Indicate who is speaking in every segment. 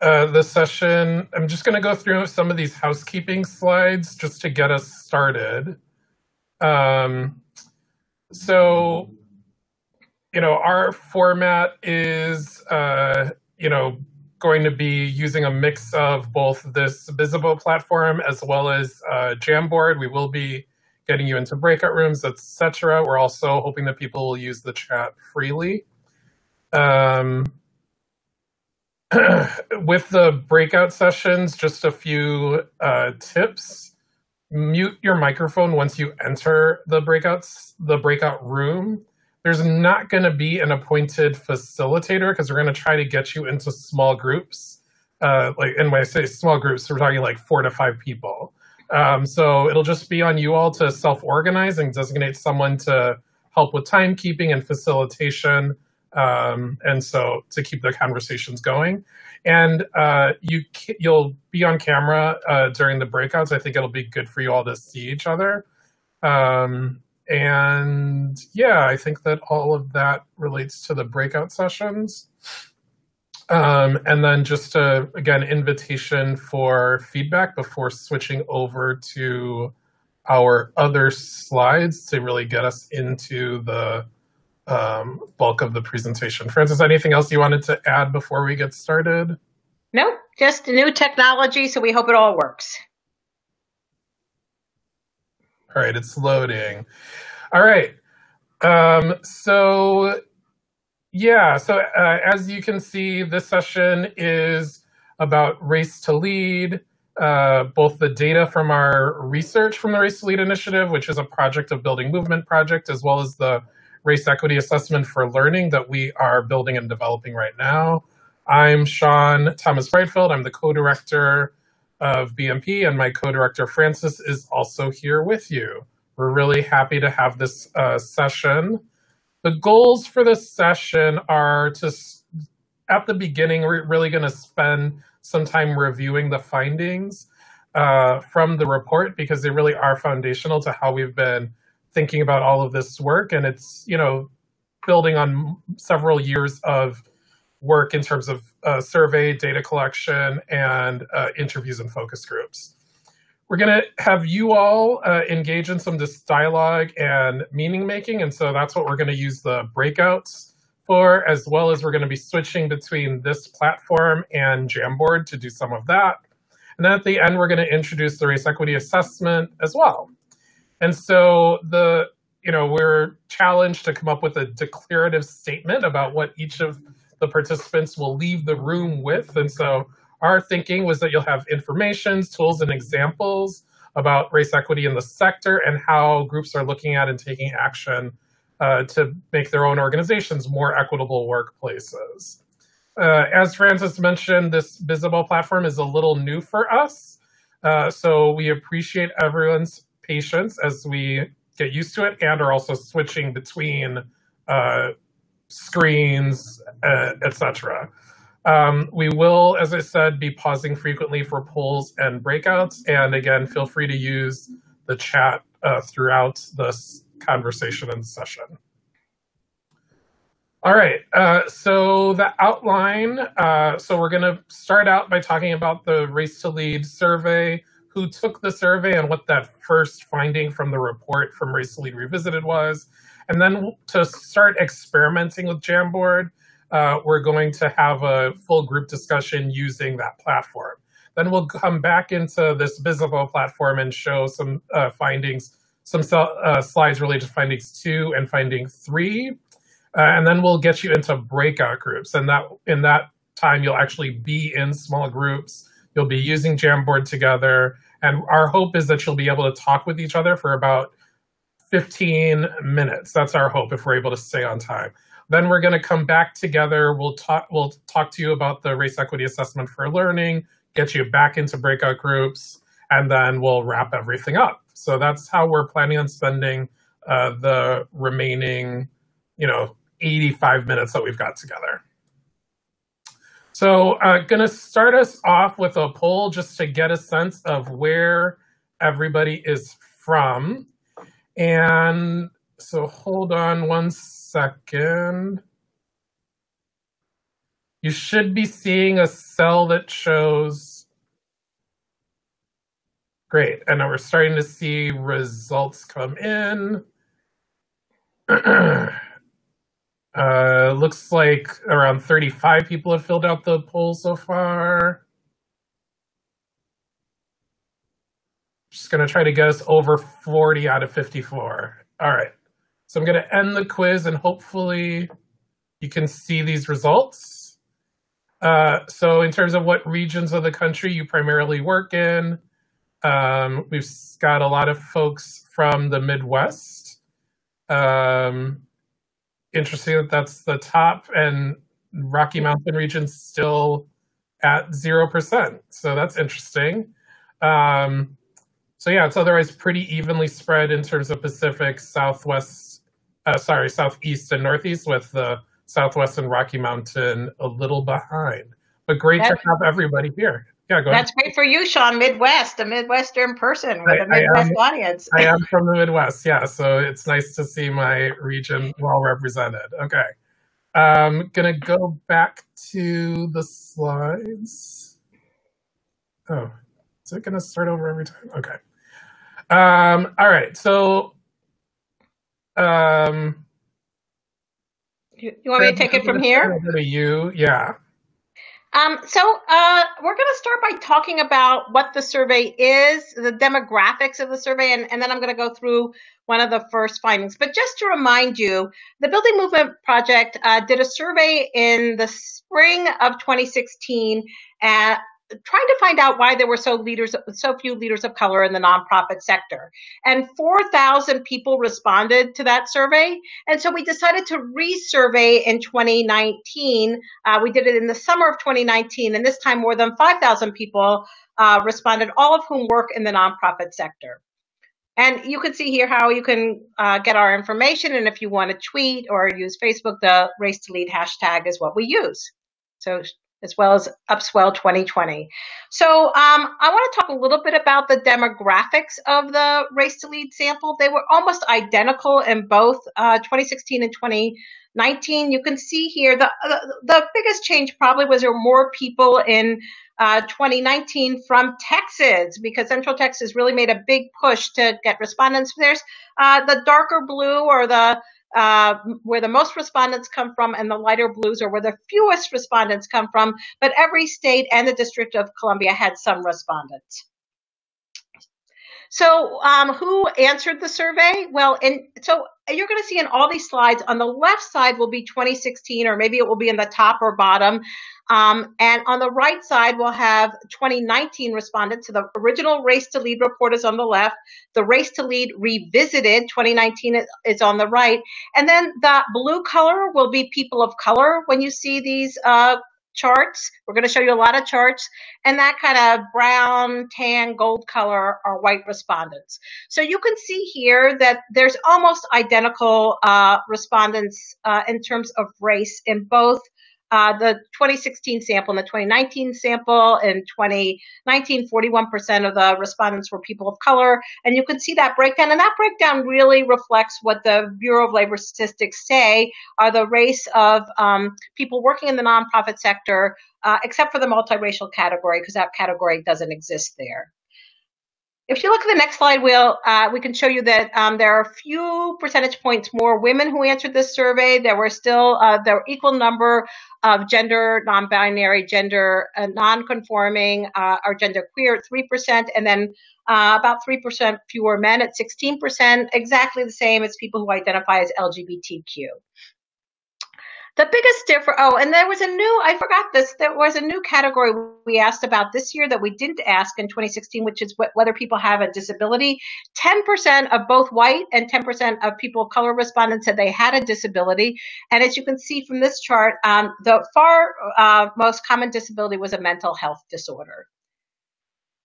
Speaker 1: the session. I'm just going to go through some of these housekeeping slides just to get us started. So, our format is, going to be using a mix of both this visible platform as well as Jamboard. We will be getting you into breakout rooms, etc. We're also hoping that people will use the chat freely. With the breakout sessions, just a few tips. Mute your microphone once you enter the breakout room. There's not going to be an appointed facilitator because we're going to try to get you into small groups. And when I say small groups, we're talking like 4 to 5 people. So it'll just be on you all to self-organize and designate someone to help with timekeeping and facilitation, and so to keep the conversations going. And you'll be on camera during the breakouts. I think it'll be good for you all to see each other. And yeah, I think that all of that relates to the breakout sessions. And then just again, invitation for feedback before switching over to our other slides to really get us into the bulk of the presentation. Frances, anything else you wanted to add before we get started?
Speaker 2: No, just a new technology, so we hope it all works.
Speaker 1: All right, it's loading. All right, so as you can see, this session is about Race to Lead, both the data from our research from the Race to Lead initiative, which is a project of building movement project, as well as the race equity assessment for learning that we are building and developing right now. I'm Sean Thomas Brightfield. I'm the co-director of BMP, and my co-director Frances is also here with you. We're really happy to have this session. The goals for this session are to, at the beginning, we're really going to spend some time reviewing the findings from the report because they really are foundational to how we've been thinking about all of this work. And it's, building on several years of work in terms of survey, data collection, and interviews and focus groups. We're going to have you all engage in some dialogue and meaning making, and so that's what we're going to use the breakouts for, as well as we're going to be switching between this platform and Jamboard to do some of that. And then at the end, we're going to introduce the race equity assessment as well. And so we're challenged to come up with a declarative statement about what each of the participants will leave the room with. And so our thinking was that you'll have information, tools, and examples about race equity in the sector and how groups are looking at and taking action to make their own organizations more equitable workplaces. As Frances mentioned, this visible platform is a little new for us. So we appreciate everyone's patience as we get used to it and are also switching between screens, etc. We will, as I said, be pausing frequently for polls and breakouts. And again, feel free to use the chat throughout this conversation and session. All right, so the outline. So we're going to start out by talking about the Race to Lead survey, who took the survey and what that first finding from the report from Race to Lead Revisited was. And then to start experimenting with Jamboard, we're going to have a full group discussion using that platform. Then we'll come back into this visible platform and show some findings, some slides related to findings 2 and finding 3. And then we'll get you into breakout groups. And in that time, you'll actually be in small groups. You'll be using Jamboard together. And our hope is that you'll be able to talk with each other for about 15 minutes. That's our hope if we're able to stay on time. Then we're going to come back together. We'll talk to you about the race equity assessment for learning, get you back into breakout groups, and then we'll wrap everything up. So that's how we're planning on spending the remaining, 85 minutes that we've got together. So going to start us off with a poll just to get a sense of where everybody is from. And so hold on one second. You should be seeing a cell that shows, great, and now we're starting to see results come in. Looks like around 35 people have filled out the poll so far. Just gonna try to get us over 40 out of 54. All right, so I'm gonna end the quiz and hopefully you can see these results. So in terms of what regions of the country you primarily work in, we've got a lot of folks from the Midwest. Interesting that that's the top, and Rocky Mountain region's still at 0%. So that's interesting. So yeah, it's otherwise pretty evenly spread in terms of Pacific, Southeast and Northeast, with the Southwest and Rocky Mountain a little behind. But great to have everybody here. Yeah, go ahead.
Speaker 2: That's great for you, Sean. Midwest, a Midwestern person with a Midwest audience.
Speaker 1: I am from the Midwest, yeah, so it's nice to see my region well represented. Okay. I'm going to go back to the slides. Oh, is it going to start over every time? Okay. All right, so
Speaker 2: you want me to take it from here?
Speaker 1: Over to you, yeah.
Speaker 2: So we're going to start by talking about what the survey is, the demographics of the survey, and then I'm going to go through one of the first findings. But just to remind you, the Building Movement Project did a survey in the spring of 2016 trying to find out why there were so few leaders of color in the nonprofit sector. And 4,000 people responded to that survey. And so we decided to resurvey in 2019. We did it in the summer of 2019, and this time more than 5,000 people responded, all of whom work in the nonprofit sector. And you can see here how you can get our information. And if you want to tweet or use Facebook, the Race to Lead hashtag is what we use. So as well as Upswell 2020. So I want to talk a little bit about the demographics of the Race to Lead sample. They were almost identical in both 2016 and 2019. You can see here the biggest change probably was there were more people in 2019 from Texas, because Central Texas really made a big push to get respondents. There's the darker blue or the where the most respondents come from, and the lighter blues are where the fewest respondents come from, but every state and the District of Columbia had some respondents. So who answered the survey? Well, so you're going to see in all these slides, on the left side will be 2016, or maybe it will be in the top or bottom. And on the right side, we'll have 2019 respondents. So the original Race to Lead report is on the left. The Race to Lead Revisited 2019 is on the right. And then the blue color will be people of color. When you see these charts, we're going to show you a lot of charts, and that kind of brown, tan, gold color are white respondents. So you can see here that there's almost identical respondents in terms of race in both the 2016 sample and the 2019 sample. In 2019, 41% of the respondents were people of color. And you can see that breakdown. And that breakdown really reflects what the Bureau of Labor Statistics say are the race of people working in the nonprofit sector, except for the multiracial category, because that category doesn't exist there. If you look at the next slide, we can show you that there are a few percentage points more women who answered this survey. There were equal number of gender non-binary, gender non-conforming, or gender queer at 3%, and then about 3% fewer men at 16%, exactly the same as people who identify as LGBTQ. The biggest difference, and there was there was a new category we asked about this year that we didn't ask in 2016, which is whether people have a disability. 10% of both white and 10% of people of color respondents said they had a disability. And as you can see from this chart, the far most common disability was a mental health disorder.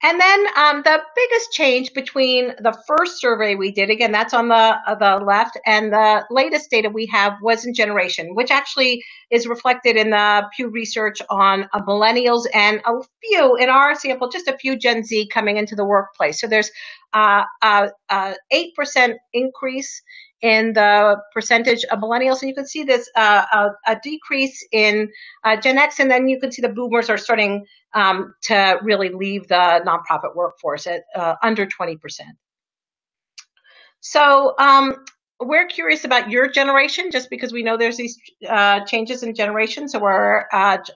Speaker 2: And then the biggest change between the first survey we did, again, that's on the left, and the latest data we have was in generation, which actually is reflected in the Pew Research on millennials and a few, in our sample, just a few Gen Z coming into the workplace. So there's 8% increase in the percentage of millennials, and you can see this a decrease in Gen X, and then you can see the boomers are starting to really leave the nonprofit workforce at under 20%. So we're curious about your generation, just because we know there's these changes in generation. So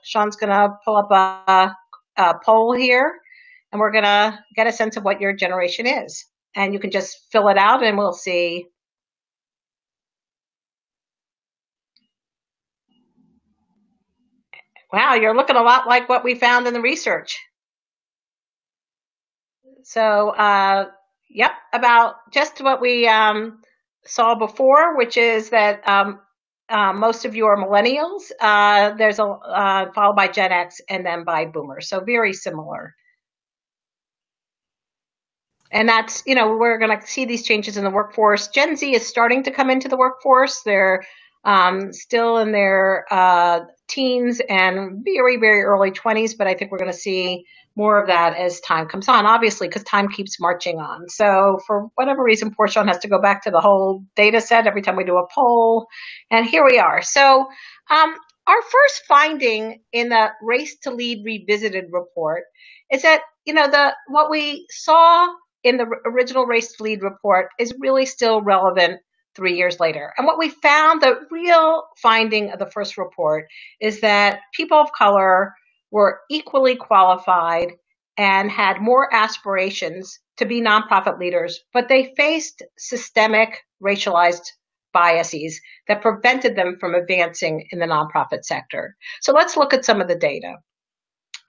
Speaker 2: Sean's going to pull up a poll here, and we're going to get a sense of what your generation is. And you can just fill it out, and we'll see. Wow, you're looking a lot like what we found in the research. So, yep, about just what we saw before, which is that most of you are millennials. There's followed by Gen X and then by boomers. So very similar. And that's, we're going to see these changes in the workforce. Gen Z is starting to come into the workforce. They're still in their teens and very, very early 20s, but I think we're going to see more of that as time comes on, obviously, because time keeps marching on. So for whatever reason, poor Sean has to go back to the whole data set every time we do a poll. And here we are. So our first finding in the Race to Lead Revisited report is that, what we saw in the original Race to Lead report is really still relevant 3 years later. And what we found, the real finding of the first report, is that people of color were equally qualified and had more aspirations to be nonprofit leaders, but they faced systemic racialized biases that prevented them from advancing in the nonprofit sector. So let's look at some of the data.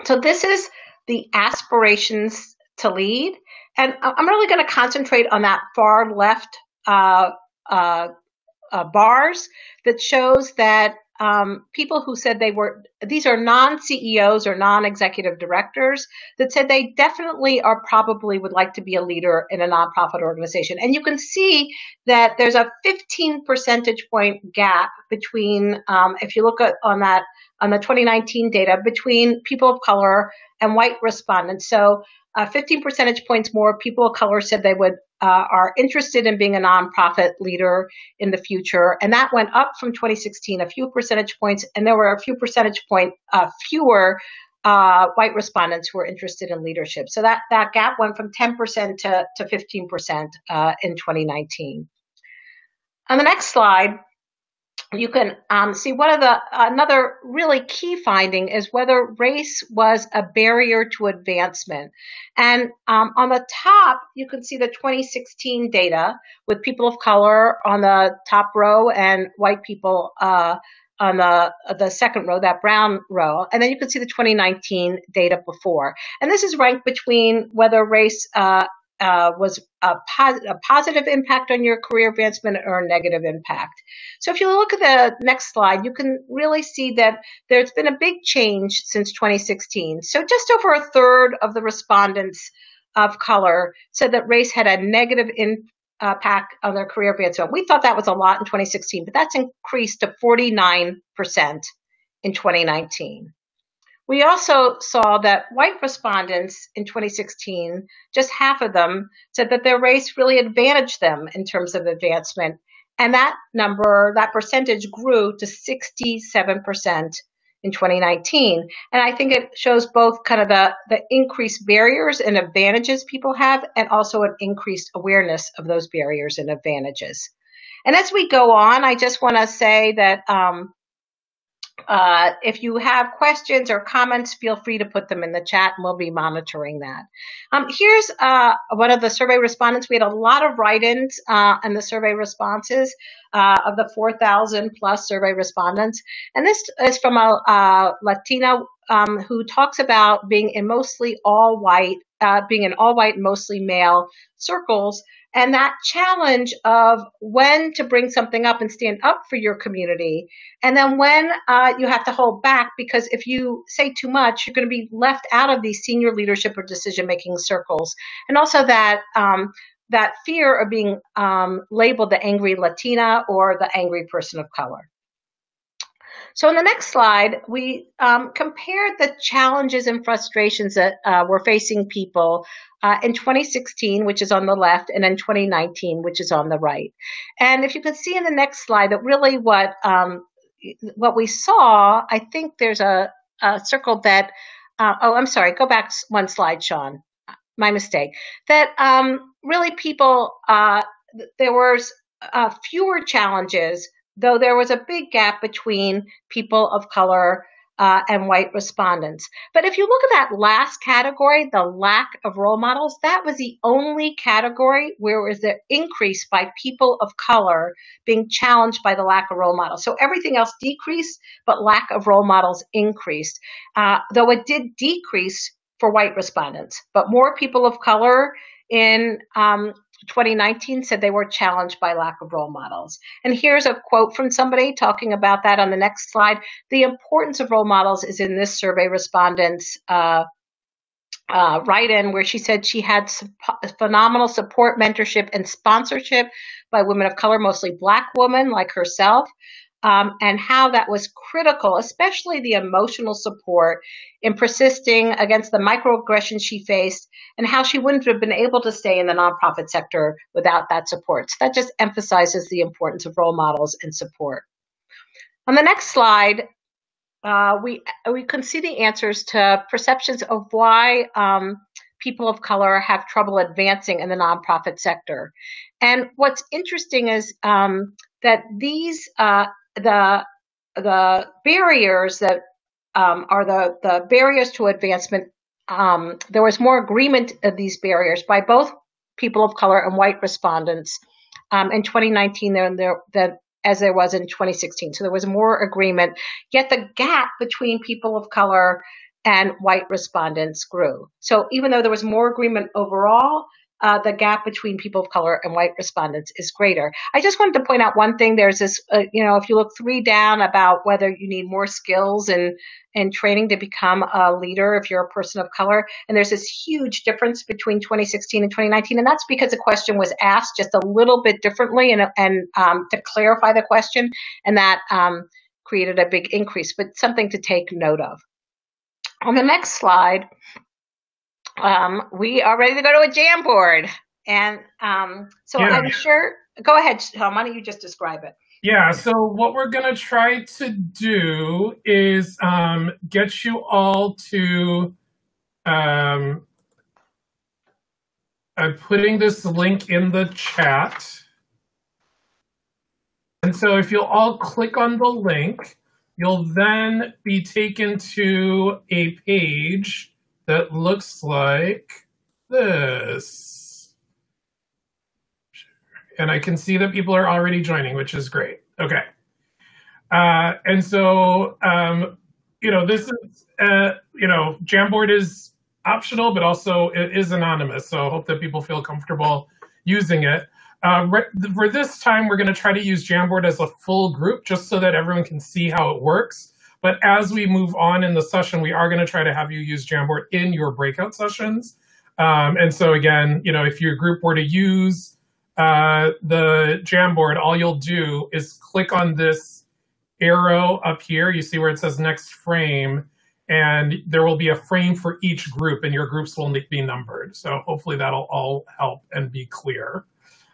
Speaker 2: So this is the aspirations to lead, and I'm really going to concentrate on that far left bars that shows that people who said these are non-CEOs or non-executive directors that said they definitely probably would like to be a leader in a nonprofit organization. And you can see that there's a 15 percentage point gap between, if you look at on the 2019 data, between people of color and white respondents. So 15 percentage points more people of color said they are interested in being a nonprofit leader in the future. And that went up from 2016, a few percentage points. And there were a few percentage point fewer white respondents who were interested in leadership. So that gap went from 10% to 15% in 2019. On the next slide, you can see another really key finding is whether race was a barrier to advancement. And on the top, you can see the 2016 data with people of color on the top row and white people on the second row, that brown row. And then you can see the 2019 data before. And this is ranked between whether race was a positive impact on your career advancement or a negative impact. So if you look at the next slide, you can really see that there's been a big change since 2016. So just over a third of the respondents of color said that race had a negative impact on their career advancement. We thought that was a lot in 2016, but that's increased to 49% in 2019. We also saw that white respondents in 2016, just half of them said that their race really advantaged them in terms of advancement. And that percentage grew to 67% in 2019. And I think it shows both kind of the increased barriers and advantages people have, and also an increased awareness of those barriers and advantages. And as we go on, I just want to say that if you have questions or comments, feel free to put them in the chat, and we'll be monitoring that. Here's one of the survey respondents. We had a lot of write-ins in the survey responses of the 4,000 plus survey respondents. And this is from a Latina who talks about being in mostly all white, mostly male circles, and that challenge of when to bring something up and stand up for your community, and then when you have to hold back, because if you say too much, you're going to be left out of these senior leadership or decision-making circles. And also that fear of being labeled the angry Latina or the angry person of color. So in the next slide, we compared the challenges and frustrations that were facing people in 2016, which is on the left, and in 2019, which is on the right. And if you can see in the next slide that really what we saw, I think there's a circle that, I'm sorry, go back one slide, Sean. My mistake. That really people, there was fewer challenges, though there was a big gap between people of color and white respondents. But if you look at that last category, the lack of role models, that was the only category where was the increase by people of color being challenged by the lack of role models. So everything else decreased, but lack of role models increased, though it did decrease for white respondents. But more people of color in 2019 said they were challenged by lack of role models. And here's a quote from somebody talking about that on the next slide. The importance of role models is in this survey respondents' write-in, where she said she had phenomenal support, mentorship, and sponsorship by women of color, mostly Black women like herself, and how that was critical, especially the emotional support in persisting against the microaggressions she faced, and how she wouldn't have been able to stay in the nonprofit sector without that support. So that just emphasizes the importance of role models and support. On the next slide, we can see the answers to perceptions of why people of color have trouble advancing in the nonprofit sector. And what's interesting is that these the barriers that are the barriers to advancement. There was more agreement of these barriers by both people of color and white respondents in 2019 than as there was in 2016. So there was more agreement, yet the gap between people of color and white respondents grew. So even though there was more agreement overall, the gap between people of color and white respondents is greater. I just wanted to point out one thing. There's this, if you look 3 down about whether you need more skills and training to become a leader if you're a person of color. And there's this huge difference between 2016 and 2019. And that's because the question was asked just a little bit differently and to clarify the question. And that created a big increase, but something to take note of. On the next slide, we are ready to go to a Jamboard. And so yeah. I'm sure, go ahead, Tom, why don't you just describe it?
Speaker 1: Yeah, so what we're going to try to do is get you all to, I'm putting this link in the chat. And so if you'll all click on the link, you'll then be taken to a page that looks like this. And I can see that people are already joining, which is great. Okay. And so, this is, Jamboard is optional, but also it is anonymous. So I hope that people feel comfortable using it. For this time, we're going to try to use Jamboard as a full group just so that everyone can see how it works. But as we move on in the session, we are going to try to have you use Jamboard in your breakout sessions. And so again, if your group were to use the Jamboard, all you'll do is click on this arrow up here. You see where it says next frame, and there will be a frame for each group, and your groups will be numbered. So hopefully that'll all help and be clear.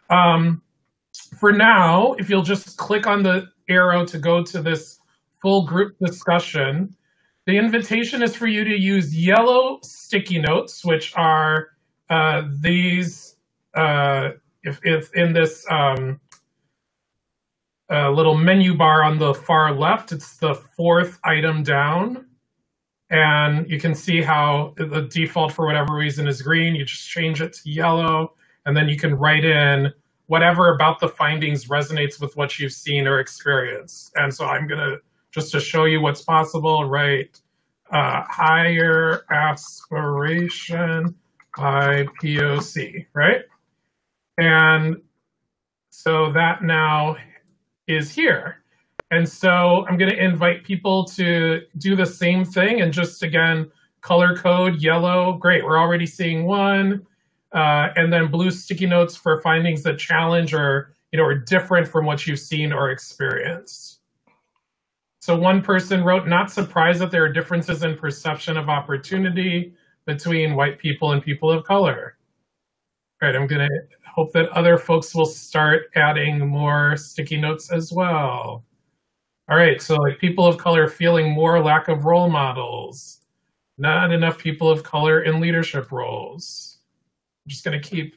Speaker 1: For now, if you'll just click on the arrow to go to this full group discussion, the invitation is for you to use yellow sticky notes, which are these, if in this little menu bar on the far left, it's the 4th item down. And you can see how the default, for whatever reason, is green. You just change it to yellow, and then you can write in whatever about the findings resonates with what you've seen or experienced. And so I'm going to, just to show you what's possible, write higher aspiration by POC, right? And so that now is here. And so I'm going to invite people to do the same thing and just, again, color code yellow. Great, we're already seeing one. And then blue sticky notes for findings that challenge or, are different from what you've seen or experienced. So one person wrote, not surprised that there are differences in perception of opportunity between white people and people of color. All right, I'm going to hope that other folks will start adding more sticky notes as well. All right, so like people of color feeling more lack of role models, not enough people of color in leadership roles. I'm just going to keep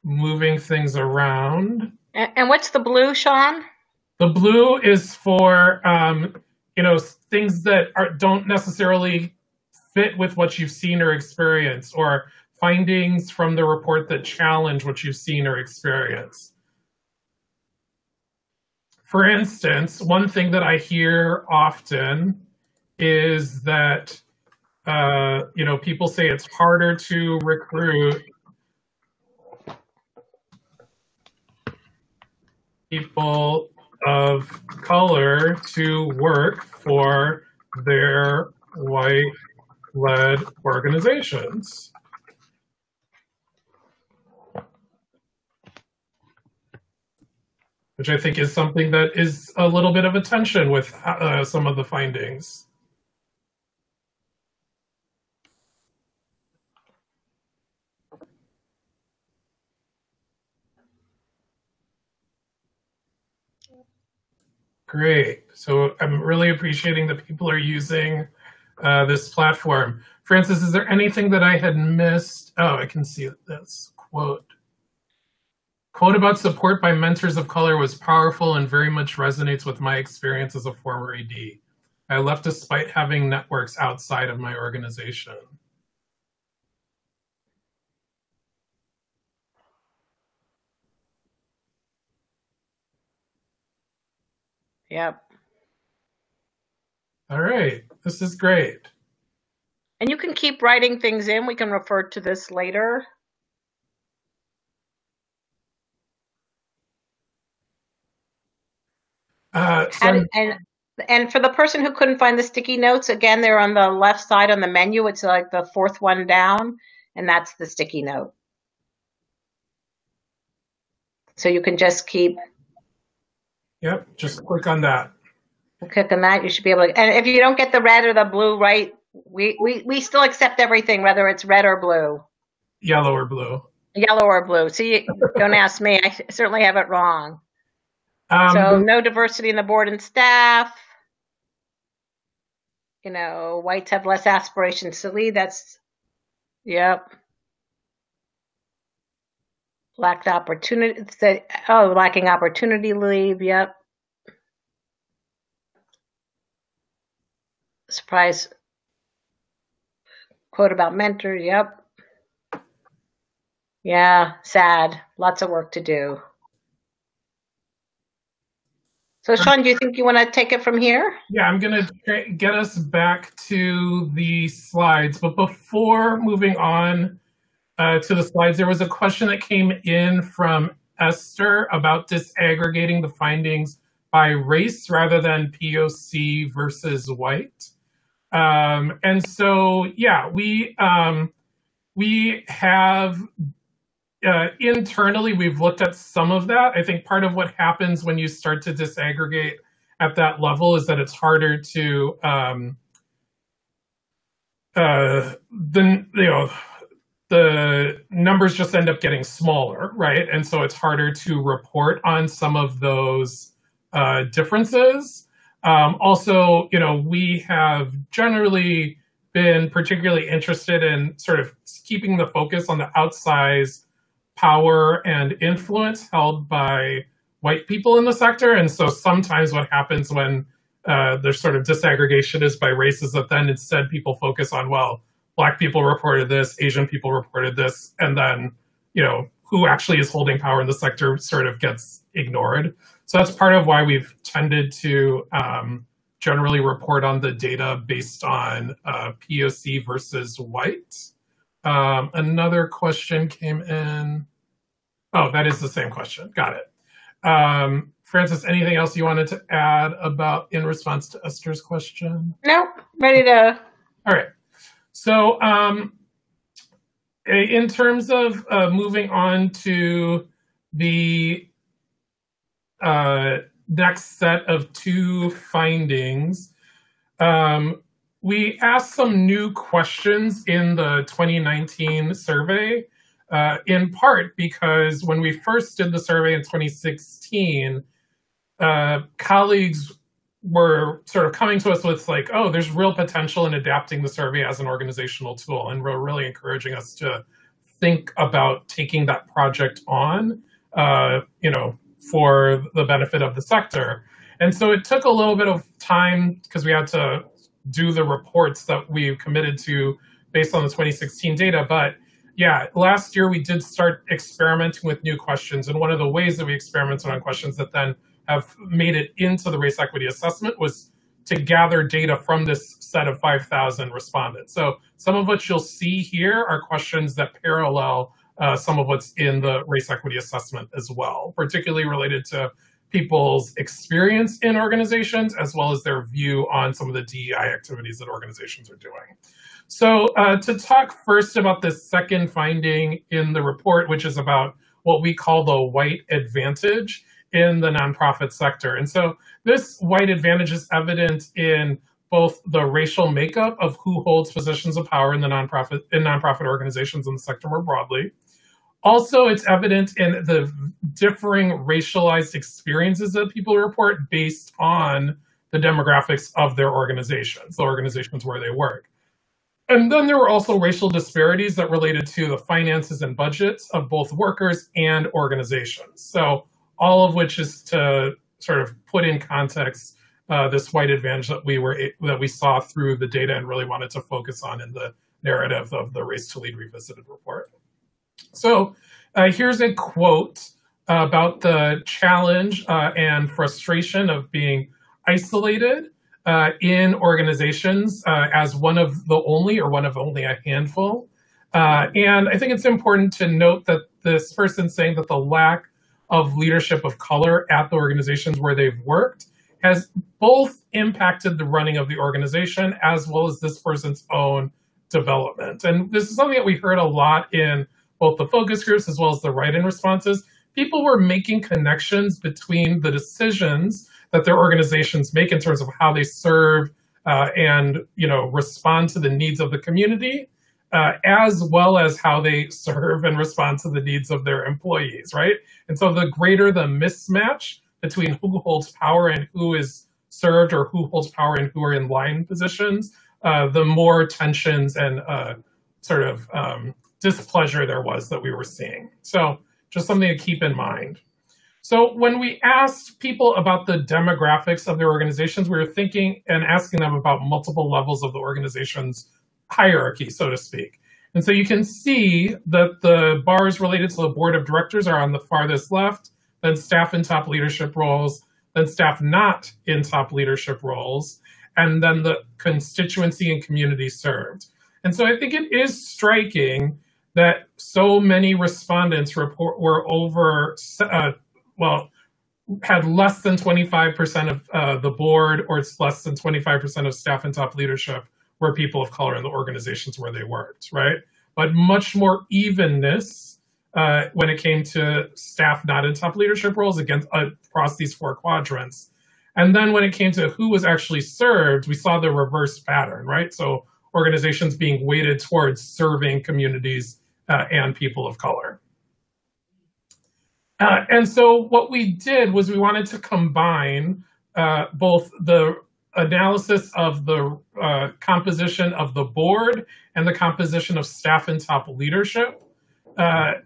Speaker 1: moving things around.
Speaker 2: And what's the blue, Sean?
Speaker 1: The blue is for things that don't necessarily fit with what you've seen or experienced, or findings from the report that challenge what you've seen or experienced. For instance, one thing that I hear often is that people say it's harder to recruit people of color to work for their white-led organizations. Which I think is something that is a little bit of a tension with some of the findings. Great. So I'm really appreciating that people are using this platform. Francis, is there anything that I had missed? Oh, I can see this quote. Quote about support by mentors of color was powerful and very much resonates with my experience as a former AD. I left despite having networks outside of my organization.
Speaker 2: Yep.
Speaker 1: All right, this is great.
Speaker 2: And you can keep writing things in. We can refer to this later. And for the person who couldn't find the sticky notes, again, they're on the left side on the menu. It's like the fourth one down, and that's the sticky note. So you can just keep.
Speaker 1: Yep, just click on that.
Speaker 2: Click on that. You should be able to. And if you don't get the red or the blue right, we still accept everything, whether it's red or blue.
Speaker 1: Yellow or blue.
Speaker 2: Yellow or blue. See, don't ask me. I certainly have it wrong. So no diversity in the board and staff. Whites have less aspirations to lead. That's, yep. Lacked opportunity. Lacking opportunity leave. Yep. Surprise. Quote about mentor. Yep. Yeah, sad. Lots of work to do. So, Sean, do you think you want to take it from here?
Speaker 1: Yeah, I'm going to get us back to the slides. But before moving on to the slides, there was a question that came in from Esther about disaggregating the findings by race rather than POC versus white. And so, yeah, we have internally, we've looked at some of that. I think part of what happens when you start to disaggregate at that level is that it's harder to the numbers just end up getting smaller, right? And so it's harder to report on some of those differences. Also, we have generally been particularly interested in sort of keeping the focus on the outsized power and influence held by white people in the sector. And so sometimes what happens when there's sort of disaggregation is by race is that then instead people focus on, well, Black people reported this, Asian people reported this, and then, who actually is holding power in the sector sort of gets ignored. So that's part of why we've tended to generally report on the data based on POC versus white. Another question came in. Oh, that is the same question. Got it. Francis, anything else you wanted to add in response to Esther's question?
Speaker 2: No, ready to.
Speaker 1: All right. So in terms of moving on to the next set of two findings, we asked some new questions in the 2019 survey in part because when we first did the survey in 2016, colleagues were sort of coming to us with like, oh, there's real potential in adapting the survey as an organizational tool, and were really encouraging us to think about taking that project on, for the benefit of the sector. And so it took a little bit of time because we had to do the reports that we committed to based on the 2016 data. But yeah, last year we did start experimenting with new questions. And one of the ways that we experimented on questions that then have made it into the race equity assessment was to gather data from this set of 5,000 respondents. So some of what you'll see here are questions that parallel some of what's in the race equity assessment as well, particularly related to people's experience in organizations, as well as their view on some of the DEI activities that organizations are doing. So to talk first about this second finding in the report, which is about what we call the white advantage in the nonprofit sector. And so this white advantage is evident in both the racial makeup of who holds positions of power in the nonprofit organizations in the sector more broadly. Also, it's evident in the differing racialized experiences that people report based on the demographics of their organizations, the organizations where they work. And then there were also racial disparities that related to the finances and budgets of both workers and organizations. So all of which is to sort of put in context this white advantage that we saw through the data and really wanted to focus on in the narrative of the Race to Lead Revisited report. So here's a quote about the challenge and frustration of being isolated in organizations as one of only a handful. And I think it's important to note that this person's saying that the lack of leadership of color at the organizations where they've worked has both impacted the running of the organization as well as this person's own development. And this is something that we heard a lot in both the focus groups as well as the write-in responses. People were making connections between the decisions that their organizations make in terms of how they serve and respond to the needs of the community, as well as how they serve and respond to the needs of their employees, right? And so the greater the mismatch between who holds power and who is served, or who holds power and who are in line positions, the more tensions and displeasure there was that we were seeing. So just something to keep in mind. So when we asked people about the demographics of their organizations, we were thinking and asking them about multiple levels of the organization's hierarchy, so to speak. And so you can see that the bars related to the board of directors are on the farthest left, then staff in top leadership roles, then staff not in top leadership roles, and then the constituency and community served. And so I think it is striking that so many respondents had less than 25% of the board, or it's less than 25% of staff and top leadership were people of color in the organizations where they worked, right? But much more evenness when it came to staff not in top leadership roles across these four quadrants. And then when it came to who was actually served, we saw the reverse pattern, right? So organizations being weighted towards serving communities and people of color. And so what we did was we wanted to combine both the analysis of the composition of the board and the composition of staff and top leadership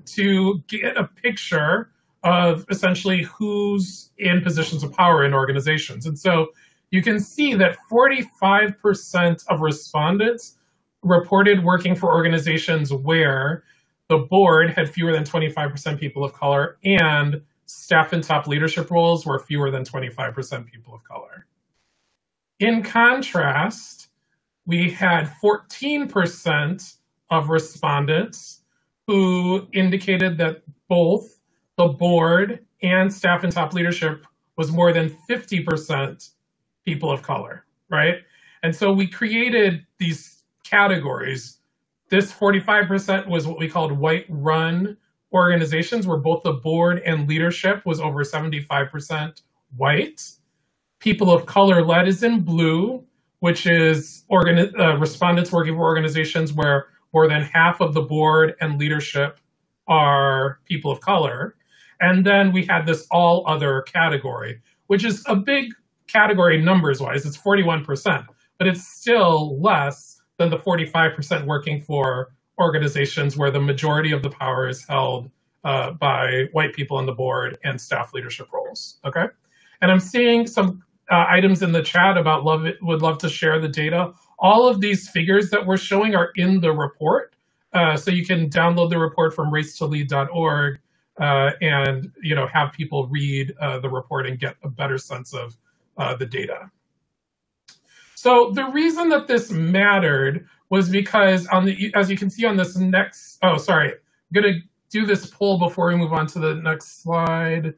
Speaker 1: to get a picture of essentially who's in positions of power in organizations. And so you can see that 45% of respondents reported working for organizations where the board had fewer than 25% people of color and staff in top leadership roles were fewer than 25% people of color. In contrast, we had 14% of respondents who indicated that both the board and staff in top leadership was more than 50% people of color, right? And so we created these categories. This 45% was what we called white-run organizations, where both the board and leadership was over 75% white. People of color led is in blue, which is respondents working for organizations where more than half of the board and leadership are people of color. And then we had this all other category, which is a big category numbers-wise. It's 41%, but it's still less than the 45% working for organizations where the majority of the power is held by white people on the board and staff leadership roles, okay? And I'm seeing some items in the chat about would love to share the data. All of these figures that we're showing are in the report. So you can download the report from racetolead.org and have people read the report and get a better sense of the data. So the reason that this mattered was because as you can see on this next, I'm gonna do this poll before we move on to the next slide,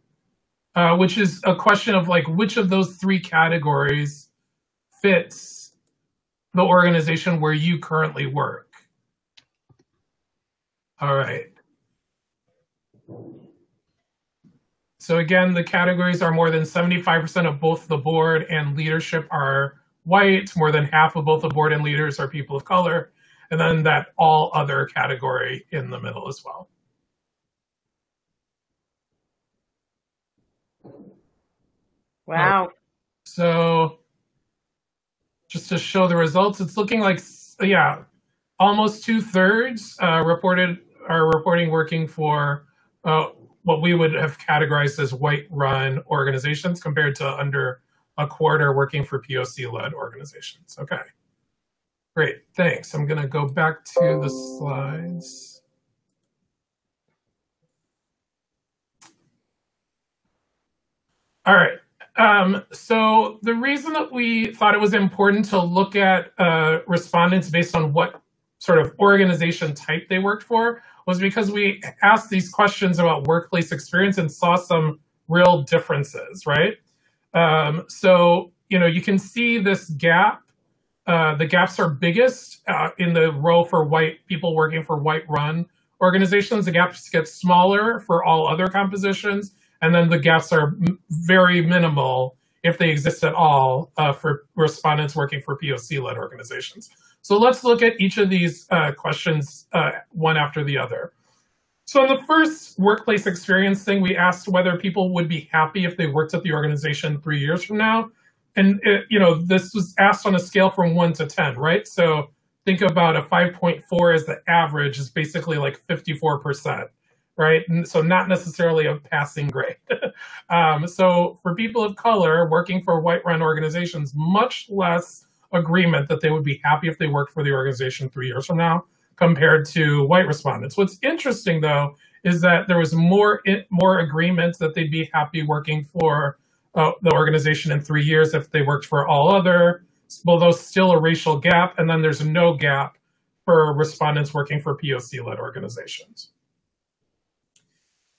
Speaker 1: which is a question of like, which of those three categories fits the organization where you currently work? All right. So again, the categories are more than 75% of both the board and leadership are white, more than half of both the board and leaders are people of color, and then that all other category in the middle as well.
Speaker 2: Wow.
Speaker 1: So just to show the results, it's looking like, yeah, almost 2/3 are reporting working for what we would have categorized as white-run organizations compared to under a quarter working for POC-led organizations. Okay, great, thanks. I'm gonna go back to the slides. All right, so the reason that we thought it was important to look at respondents based on what sort of organization type they worked for was because we asked these questions about workplace experience and saw some real differences, right? So, you can see this gap. The gaps are biggest in the row for white people working for white-run organizations. The gaps get smaller for all other compositions, and then the gaps are very minimal, if they exist at all, for respondents working for POC-led organizations. So let's look at each of these questions one after the other. So in the first workplace experience thing, we asked whether people would be happy if they worked at the organization 3 years from now. And this was asked on a scale from 1 to 10, right? So think about a 5.4 as the average is basically like 54%, right? And so not necessarily a passing grade. So for people of color working for white-run organizations, much less agreement that they would be happy if they worked for the organization 3 years from now compared to white respondents. What's interesting, though, is that there was more agreement that they'd be happy working for the organization in 3 years if they worked for all other, although still a racial gap, and then there's no gap for respondents working for POC-led organizations.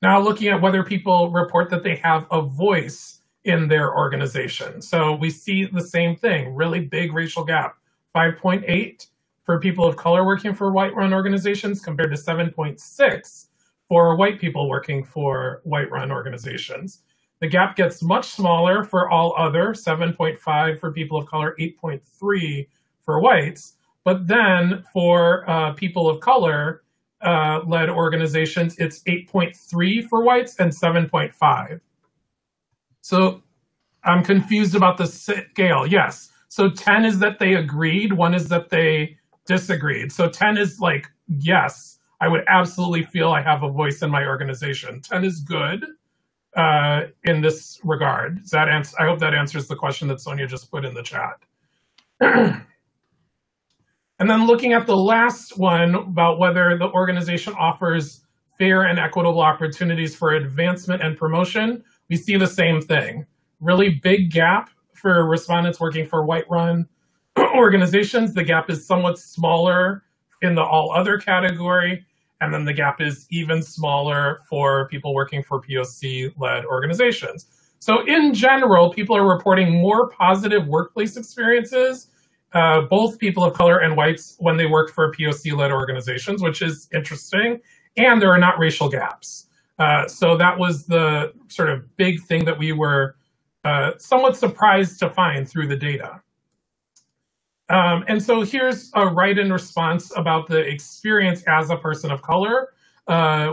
Speaker 1: Now looking at whether people report that they have a voice in their organization. So we see the same thing, really big racial gap, 5.8 for people of color working for white-run organizations compared to 7.6 for white people working for white-run organizations. The gap gets much smaller for all other, 7.5 for people of color, 8.3 for whites. But then for people of color led organizations, it's 8.3 for whites and 7.5. So I'm confused about the scale. Yes. So 10 is that they agreed. 1 is that they disagreed. So 10 is like, yes, I would absolutely feel I have a voice in my organization. 10 is good in this regard. Does that I hope that answers the question that Sonia just put in the chat. And then looking at the last one about whether the organization offers fair and equitable opportunities for advancement and promotion, we see the same thing. Really big gap for respondents working for white-run organizations. The gap is somewhat smaller in the all other category, and then the gap is even smaller for people working for POC-led organizations. So in general, people are reporting more positive workplace experiences, both people of color and whites, when they work for POC-led organizations, which is interesting, and there are not racial gaps. So that was the sort of big thing that we were somewhat surprised to find through the data. And so here's a write-in response about the experience as a person of color.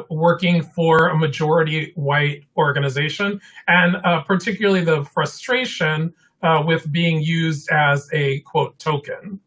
Speaker 1: working for a majority white organization, and particularly the frustration with being used as a, quote, token.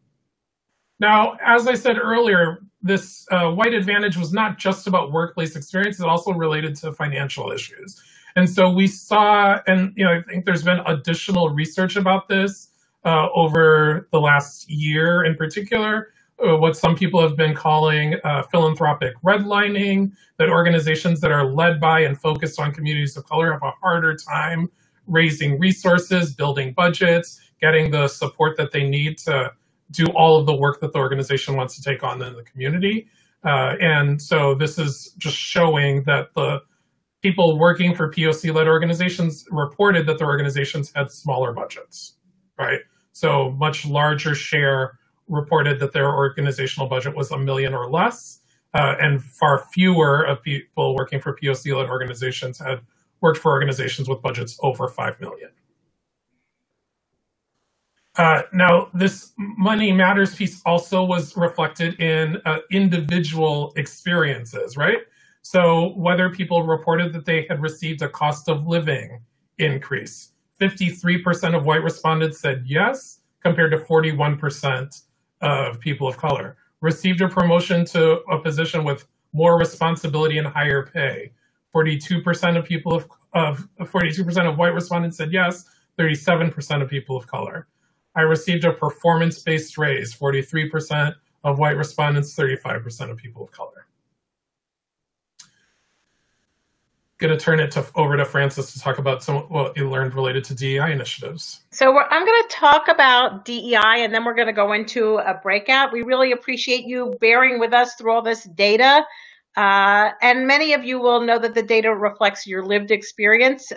Speaker 1: Now, as I said earlier, this white advantage was not just about workplace experience, it also related to financial issues. And so we saw, and I think there's been additional research about this over the last year in particular, what some people have been calling philanthropic redlining, that organizations that are led by and focused on communities of color have a harder time raising resources, building budgets, getting the support that they need to do all of the work that the organization wants to take on in the community. And so this is just showing that the people working for POC-led organizations reported that their organizations had smaller budgets, right? So much larger share reported that their organizational budget was $1 million or less, and far fewer of people working for POC-led organizations had worked for organizations with budgets over $5 million. Now, this Money Matters piece also was reflected in individual experiences, right? So whether people reported that they had received a cost of living increase, 53% of white respondents said yes, compared to 41% of people of color. Received a promotion to a position with more responsibility and higher pay. 42% of people 42% of white respondents said yes, 37% of people of color. I received a performance-based raise, 43% of white respondents, 35% of people of color. Going to turn it over to Frances to talk about some of what you learned related to DEI initiatives.
Speaker 2: So I'm going to talk about DEI, and then we're going to go into a breakout. We really appreciate you bearing with us through all this data. And many of you will know that the data reflects your lived experience.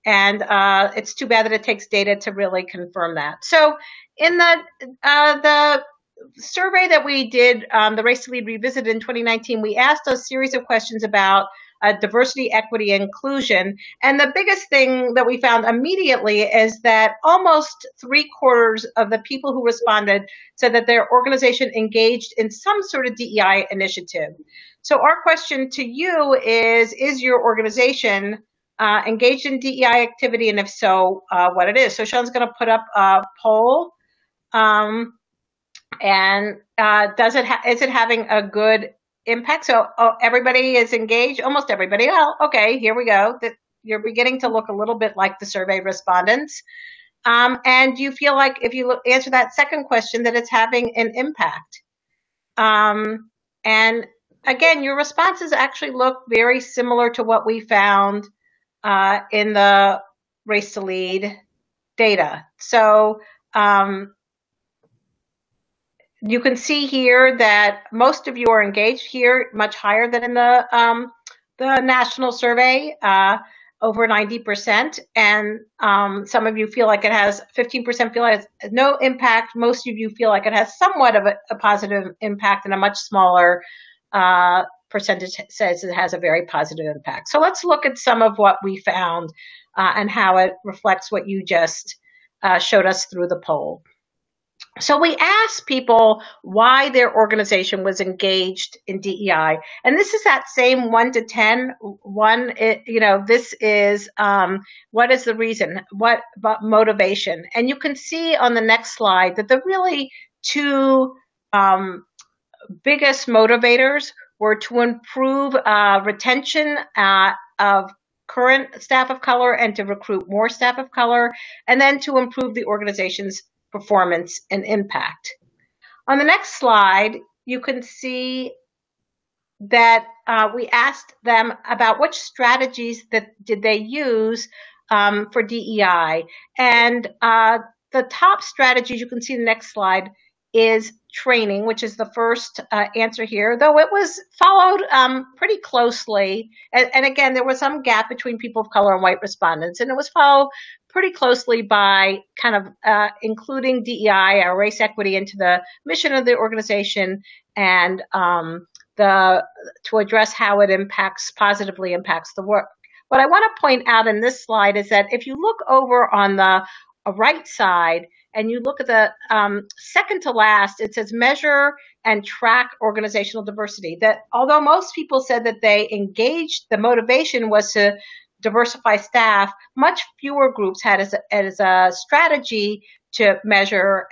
Speaker 2: And it's too bad that it takes data to really confirm that. So in the survey that we did, the Race to Lead Revisited in 2019, we asked a series of questions about diversity, equity, and inclusion. And the biggest thing that we found immediately is that almost 3/4 of the people who responded said that their organization engaged in some sort of DEI initiative. So our question to you is your organization engaged in DEI activity, and if so, what it is? So Sean's going to put up a poll, and is it having a good impact? So everybody is engaged, almost everybody. Well, okay, here we go. You're beginning to look a little bit like the survey respondents. And you feel like if you answer that second question that it's having an impact. And again, your responses actually look very similar to what we found in the Race to Lead data. So you can see here that most of you are engaged here, much higher than in the national survey, over 90%. And some of you feel like it has, 15% feel like it has no impact. Most of you feel like it has somewhat of a positive impact, and a much smaller percentage says it has a very positive impact. So let's look at some of what we found and how it reflects what you just showed us through the poll. So we asked people why their organization was engaged in DEI, and this is that same 1 to 10. This is what is the reason, what about motivation, and you can see on the next slide that the really two biggest motivators were to improve retention of current staff of color and to recruit more staff of color, and then to improve the organization's performance and impact. On the next slide, you can see that we asked them about which strategies that did they use for DEI. And the top strategies, you can see in the next slide, is training, which is the first answer here, though it was followed pretty closely. And again, there was some gap between people of color and white respondents, and it was followed pretty closely by kind of including DEI or race equity into the mission of the organization, and to address how it positively impacts the work. What I want to point out in this slide is that if you look over on the right side and you look at the second to last, it says measure and track organizational diversity. That although most people said that they engaged, the motivation was to diversify staff, much fewer groups had as a strategy to measure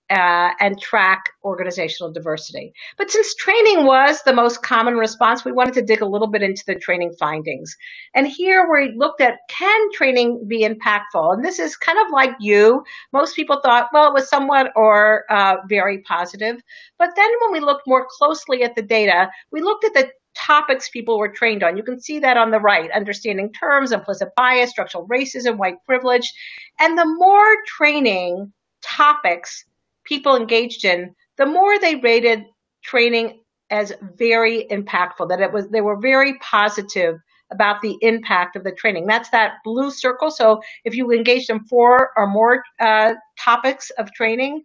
Speaker 2: and track organizational diversity. But since training was the most common response, we wanted to dig a little bit into the training findings. And here we looked at, can training be impactful? And this is kind of like you. Most people thought, well, it was somewhat or very positive. But then when we looked more closely at the data, we looked at the topics people were trained on. You can see that on the right: understanding terms, implicit bias, structural racism, white privilege. And the more training topics people engaged in, the more they rated training as very impactful, that they were very positive about the impact of the training. That's that blue circle. So if you engaged in 4 or more topics of training,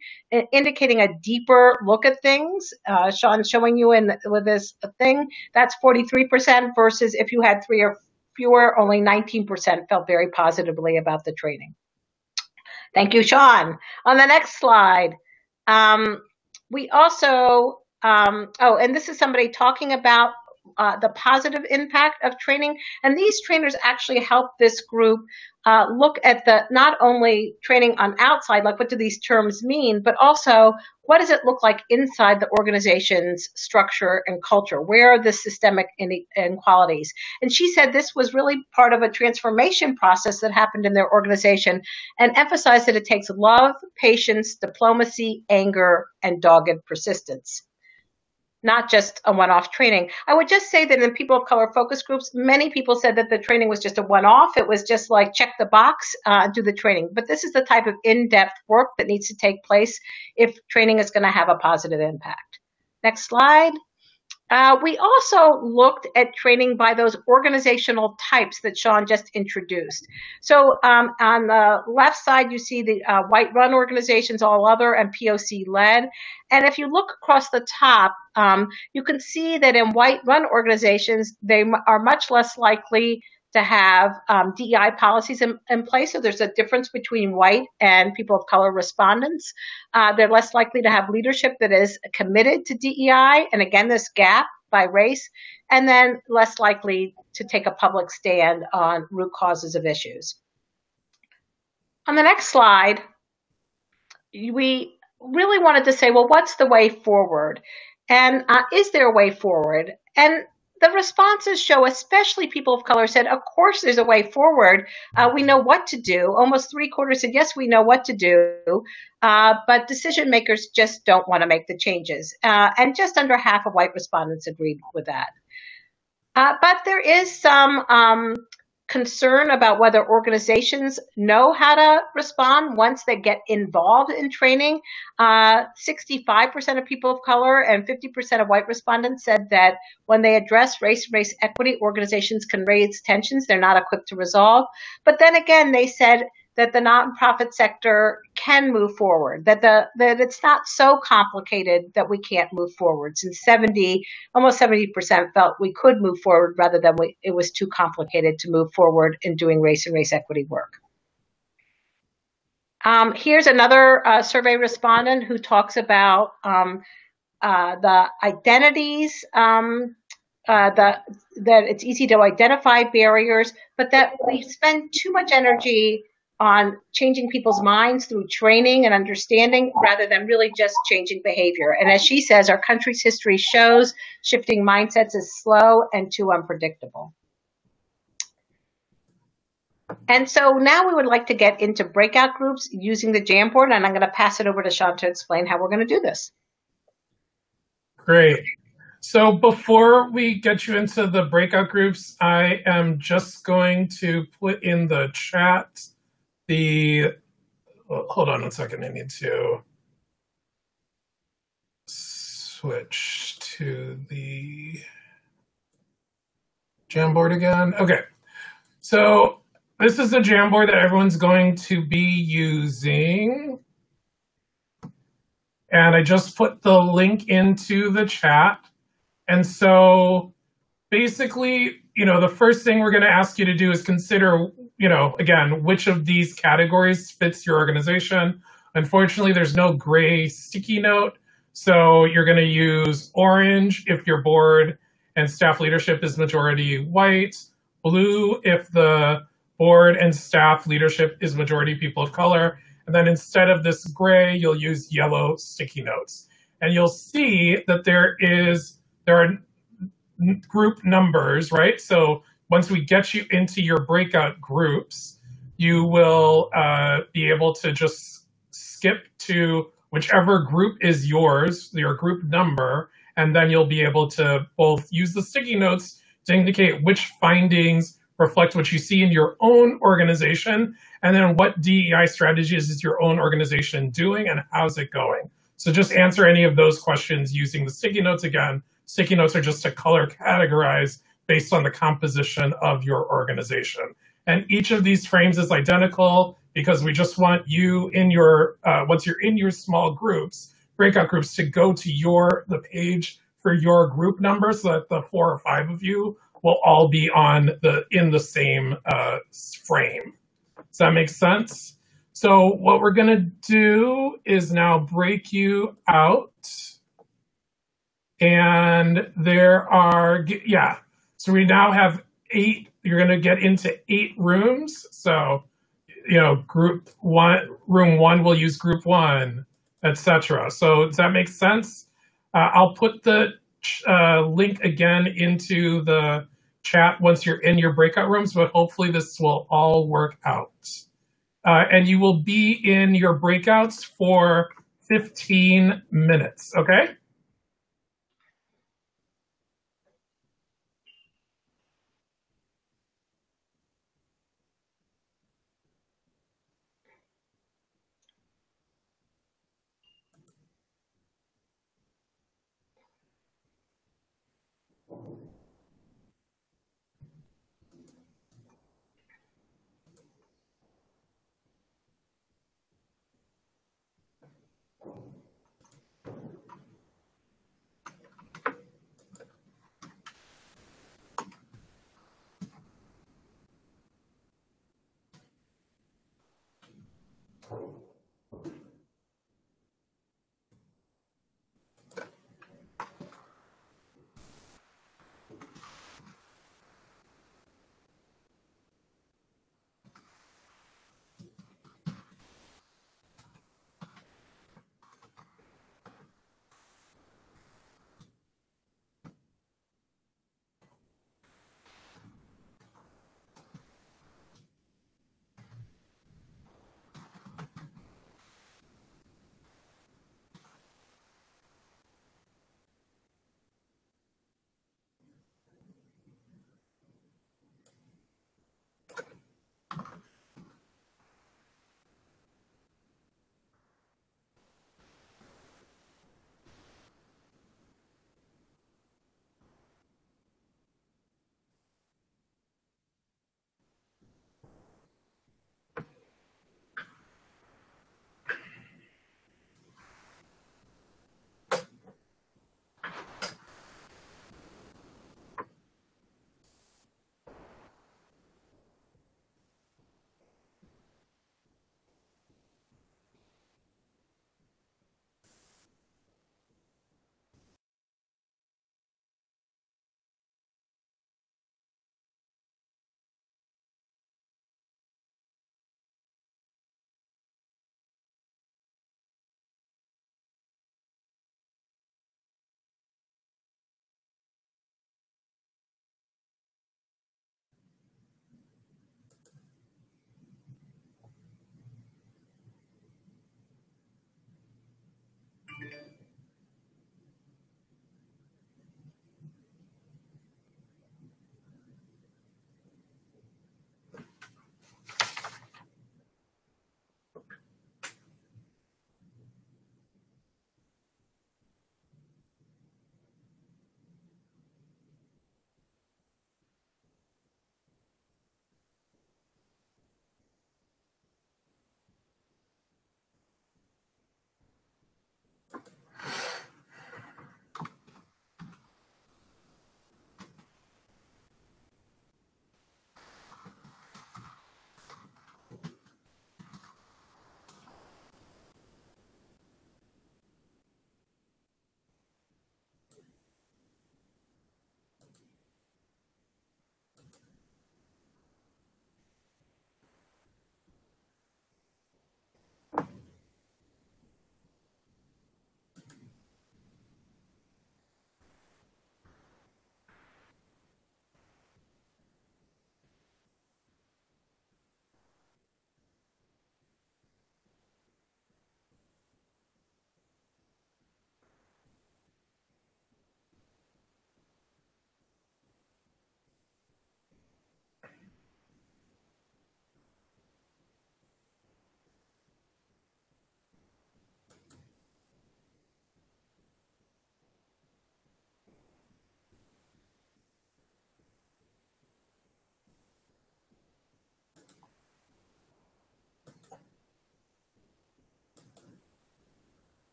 Speaker 2: indicating a deeper look at things, Sean's showing you with this thing, that's 43%, versus if you had 3 or fewer, only 19% felt very positively about the training. Thank you, Sean. On the next slide, we also, and this is somebody talking about the positive impact of training. And these trainers actually help this group look at not only training on outside, like what do these terms mean, but also what does it look like inside the organization's structure and culture? Where are the systemic inequalities? And she said this was really part of a transformation process that happened in their organization, and emphasized that it takes love, patience, diplomacy, anger, and dogged persistence, not just a one-off training. I would just say that in people of color focus groups, many people said that the training was just a one-off. It was just like check the box, do the training. But this is the type of in-depth work that needs to take place if training is going to have a positive impact. Next slide. We also looked at training by those organizational types that Sean just introduced. So on the left side, you see the white-run organizations, all other, and POC-led. And if you look across the top, you can see that in white-run organizations, they are much less likely to have DEI policies in place. So there's a difference between white and people of color respondents. They're less likely to have leadership that is committed to DEI, and again, this gap by race, and then less likely to take a public stand on root causes of issues. On the next slide, we really wanted to say, well, what's the way forward? And is there a way forward? And the responses show, especially people of color, said, of course there's a way forward. We know what to do. Almost 3/4 said, yes, we know what to do. But decision makers just don't want to make the changes. And just under half of white respondents agreed with that. But there is some concern about whether organizations know how to respond once they get involved in training. 65% of people of color and 50% of white respondents said that when they address race and race equity, organizations can raise tensions they're not equipped to resolve. But then again, they said that the nonprofit sector can move forward, that it's not so complicated that we can't move forward. Since almost 70% felt we could move forward rather than it was too complicated to move forward in doing race and race equity work. Here's another survey respondent who talks about the identities, that it's easy to identify barriers, but that we spend too much energy on changing people's minds through training and understanding rather than really just changing behavior. And as she says, our country's history shows shifting mindsets is slow and too unpredictable. And so now we would like to get into breakout groups using the Jamboard, and I'm going to pass it over to Sean to explain how we're going to do this.
Speaker 1: Great. So before we get you into the breakout groups, I am just going to put in the chat hold on a second, I need to switch to the Jamboard again. Okay, so this is the Jamboard that everyone's going to be using. And I just put the link into the chat. And so basically, the first thing we're going to ask you to do is consider, again, which of these categories fits your organization. Unfortunately, there's no gray sticky note, so you're going to use orange if your board and staff leadership is majority white, blue if the board and staff leadership is majority people of color, and then instead of this gray, you'll use yellow sticky notes. And you'll see that there are group numbers, right? So once we get you into your breakout groups, you will be able to just skip to whichever group is yours, your group number, and then you'll be able to both use the sticky notes to indicate which findings reflect what you see in your own organization, and then what DEI strategies is your own organization doing and how's it going. So just answer any of those questions using the sticky notes again. Sticky notes are just to color categorize based on the composition of your organization. And each of these frames is identical because we just want you in your, once you're in your small groups, breakout groups, to go to the page for your group number so that the 4 or 5 of you will all be in the same frame. Does that make sense? So what we're gonna do is now break you out. And there are, so we now have 8, you're gonna get into 8 rooms. So, group 1, room 1 will use group 1, etc. So does that make sense? I'll put the link again into the chat once you're in your breakout rooms, but hopefully this will all work out. And you will be in your breakouts for 15 minutes, okay?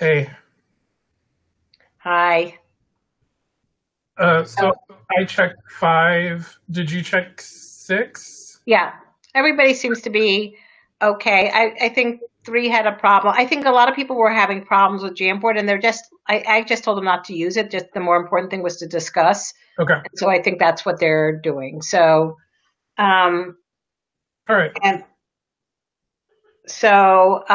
Speaker 1: Hey.
Speaker 2: Hi.
Speaker 1: So I checked 5. Did you check 6?
Speaker 2: Yeah, everybody seems to be okay. I think 3 had a problem. I think a lot of people were having problems with Jamboard, and I just told them not to use it. Just the more important thing was to discuss.
Speaker 1: Okay.
Speaker 2: And so I think that's what they're doing. So,
Speaker 1: all right.
Speaker 2: And so,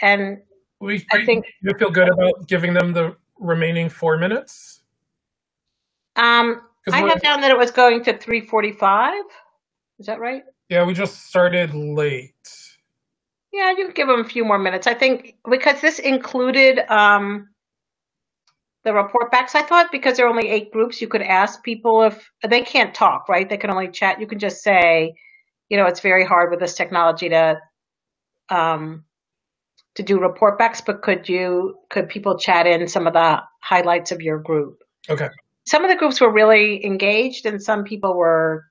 Speaker 2: and I think
Speaker 1: you feel good about giving them the remaining 4 minutes.
Speaker 2: I have down that it was going to 3:45. Is that right?
Speaker 1: Yeah, we just started late.
Speaker 2: Yeah, you can give them a few more minutes. I think because this included the report backs. I thought because there are only 8 groups, you could ask people if they can't talk, right? They can only chat. You can just say, it's very hard with this technology to do report backs, but could people chat in some of the highlights of your group?
Speaker 1: Okay.
Speaker 2: Some of the groups were really engaged, and some people were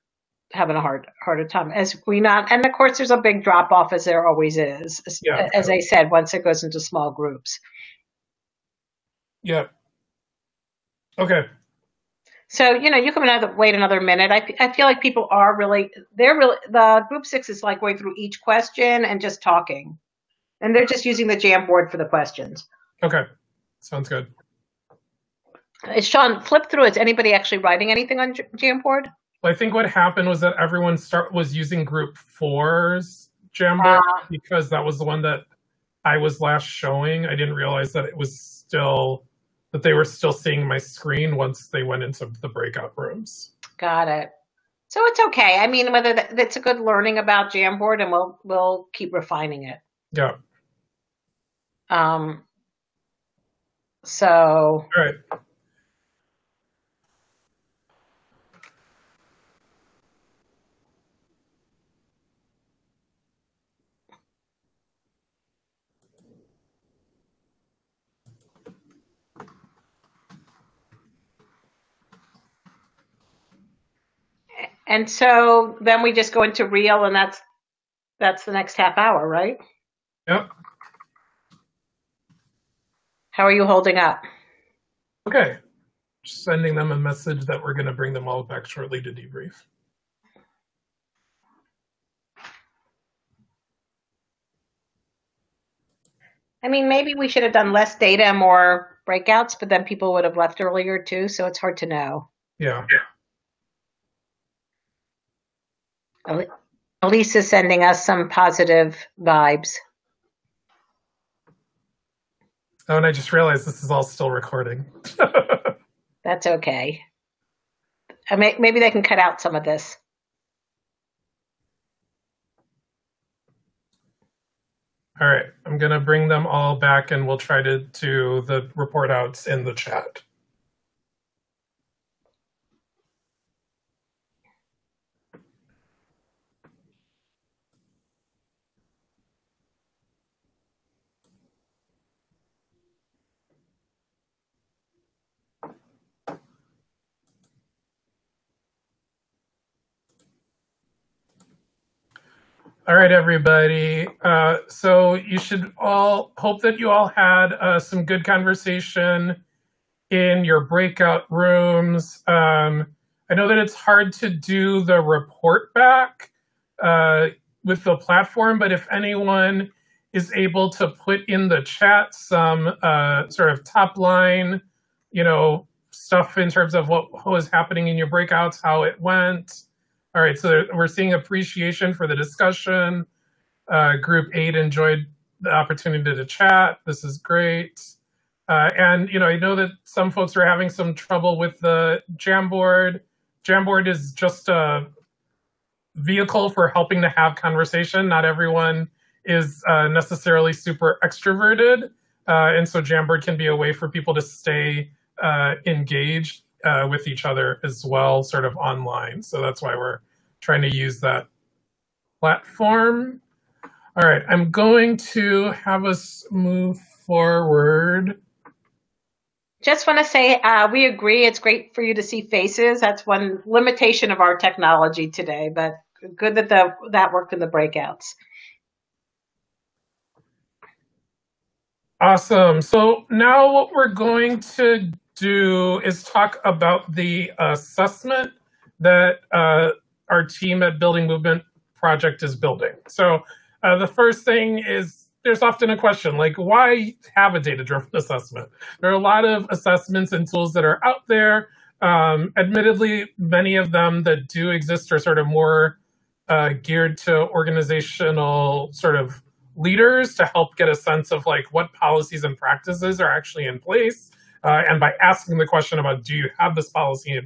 Speaker 2: having a harder time. And of course, there's a big drop off, as there always is.
Speaker 1: Yeah.
Speaker 2: As I said, once it goes into small groups.
Speaker 1: Yeah. Okay.
Speaker 2: So you can wait another minute. I feel like people are the group 6 is like going through each question and just talking, and they're just using the Jamboard for the questions.
Speaker 1: Okay, sounds good.
Speaker 2: Sean, flip through. Is anybody actually writing anything on Jamboard?
Speaker 1: Well, I think what happened was that everyone was using group 4's Jamboard because that was the one that I was last showing. I didn't realize that they were still seeing my screen once they went into the breakout rooms.
Speaker 2: Got it. So it's okay. I mean, whether that's a good learning about Jamboard, and we'll keep refining it.
Speaker 1: Yeah.
Speaker 2: So.
Speaker 1: All right.
Speaker 2: And so then we just go into real, and that's the next half hour, right?
Speaker 1: Yep.
Speaker 2: How are you holding up?
Speaker 1: Okay. Just sending them a message that we're going to bring them all back shortly to debrief.
Speaker 2: I mean, maybe we should have done less data and more breakouts, but then people would have left earlier too, so it's hard to know.
Speaker 1: Yeah.
Speaker 2: Elise is sending us some positive vibes.
Speaker 1: Oh, and I just realized this is all still recording.
Speaker 2: That's okay. Maybe they can cut out some of this.
Speaker 1: All right, I'm going to bring them all back, and we'll try to do the report outs in the chat. All right, everybody. So you should all hope that you all had some good conversation in your breakout rooms. I know that it's hard to do the report back with the platform, but if anyone is able to put in the chat some sort of top line, stuff in terms of what was happening in your breakouts, how it went. All right, so we're seeing appreciation for the discussion. Group 8 enjoyed the opportunity to chat. This is great. And I know that some folks are having some trouble with the Jamboard. Jamboard is just a vehicle for helping to have conversation. Not everyone is necessarily super extroverted. And so Jamboard can be a way for people to stay engaged with each other as well, sort of online. So that's why we're trying to use that platform. All right, I'm going to have us move forward.
Speaker 2: Just want to say we agree it's great for you to see faces. That's one limitation of our technology today, but good that that worked in the breakouts.
Speaker 1: Awesome. So now what we're going to do is talk about the assessment that our team at Building Movement Project is building. So the first thing is there's often a question like, why have a data-driven assessment? There are a lot of assessments and tools that are out there. Admittedly, many of them that do exist are sort of more geared to organizational sort of leaders to help get a sense of like what policies and practices are actually in place. And by asking the question about, do you have this policy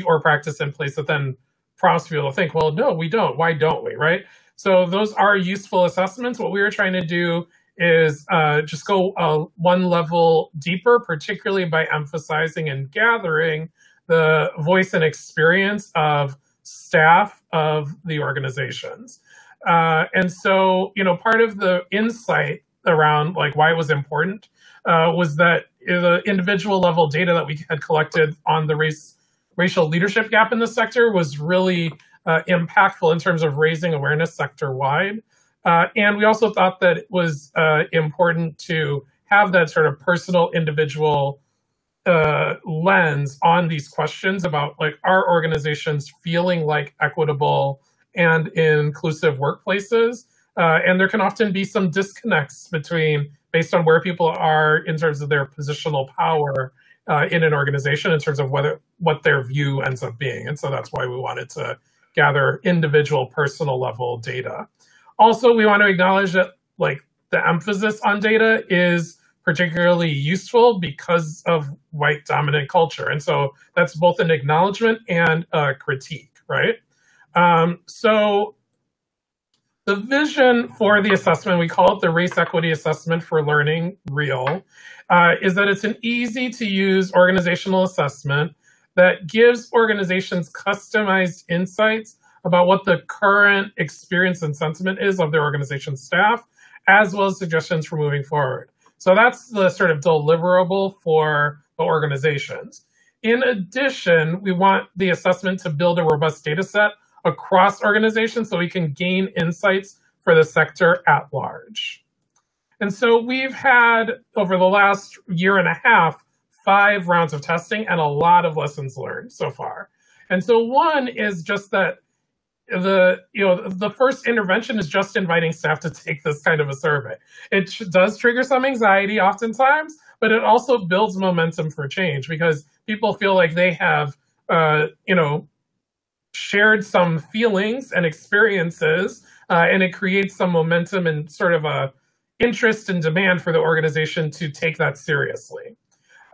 Speaker 1: or practice in place, that then prompts people to think, well, no, we don't. Why don't we, right? So those are useful assessments. What we were trying to do is just go one level deeper, particularly by emphasizing and gathering the voice and experience of staff of the organizations. And so, part of the insight around like why it was important was that the individual level data that we had collected on the racial leadership gap in the sector was really impactful in terms of raising awareness sector-wide. And we also thought that it was important to have that sort of personal individual lens on these questions about like, are organizations feeling like equitable and inclusive workplaces? And there can often be some disconnects based on where people are in terms of their positional power in an organization, in terms of what their view ends up being. And so that's why we wanted to gather individual personal level data. Also, we want to acknowledge that like the emphasis on data is particularly useful because of white dominant culture. And so that's both an acknowledgement and a critique, right? So the vision for the assessment, we call it the Race Equity Assessment for Learning, REAL, is that it's an easy to use organizational assessment that gives organizations customized insights about what the current experience and sentiment is of their organization's staff, as well as suggestions for moving forward. So that's the sort of deliverable for the organizations. In addition, we want the assessment to build a robust data set across organizations so we can gain insights for the sector at large. And so we've had, over the last year and a half, 5 rounds of testing and a lot of lessons learned so far. And so one is just that the first intervention is just inviting staff to take this kind of a survey. It does trigger some anxiety oftentimes, but it also builds momentum for change because people feel like they have, shared some feelings and experiences, and it creates some momentum and sort of a interest and demand for the organization to take that seriously.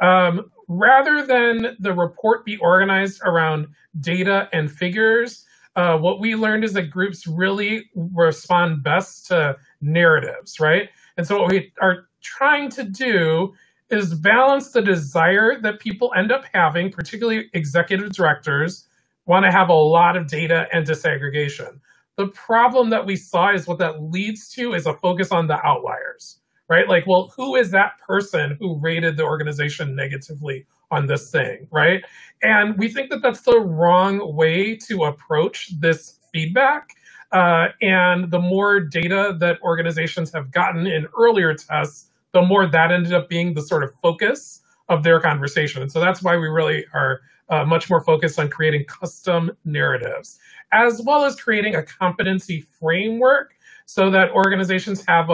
Speaker 1: Rather than the report be organized around data and figures, what we learned is that groups really respond best to narratives, right? And so what we are trying to do is balance the desire that people end up having, particularly executive directors, want to have a lot of data and disaggregation. The problem that we saw is what that leads to is a focus on the outliers, right? Like, well, who is that person who rated the organization negatively on this thing, right? And we think that that's the wrong way to approach this feedback. And the more data that organizations have gotten in earlier tests, the more that ended up being the sort of focus of their conversation. And so that's why we really are much more focused on creating custom narratives, as well as creating a competency framework so that organizations have,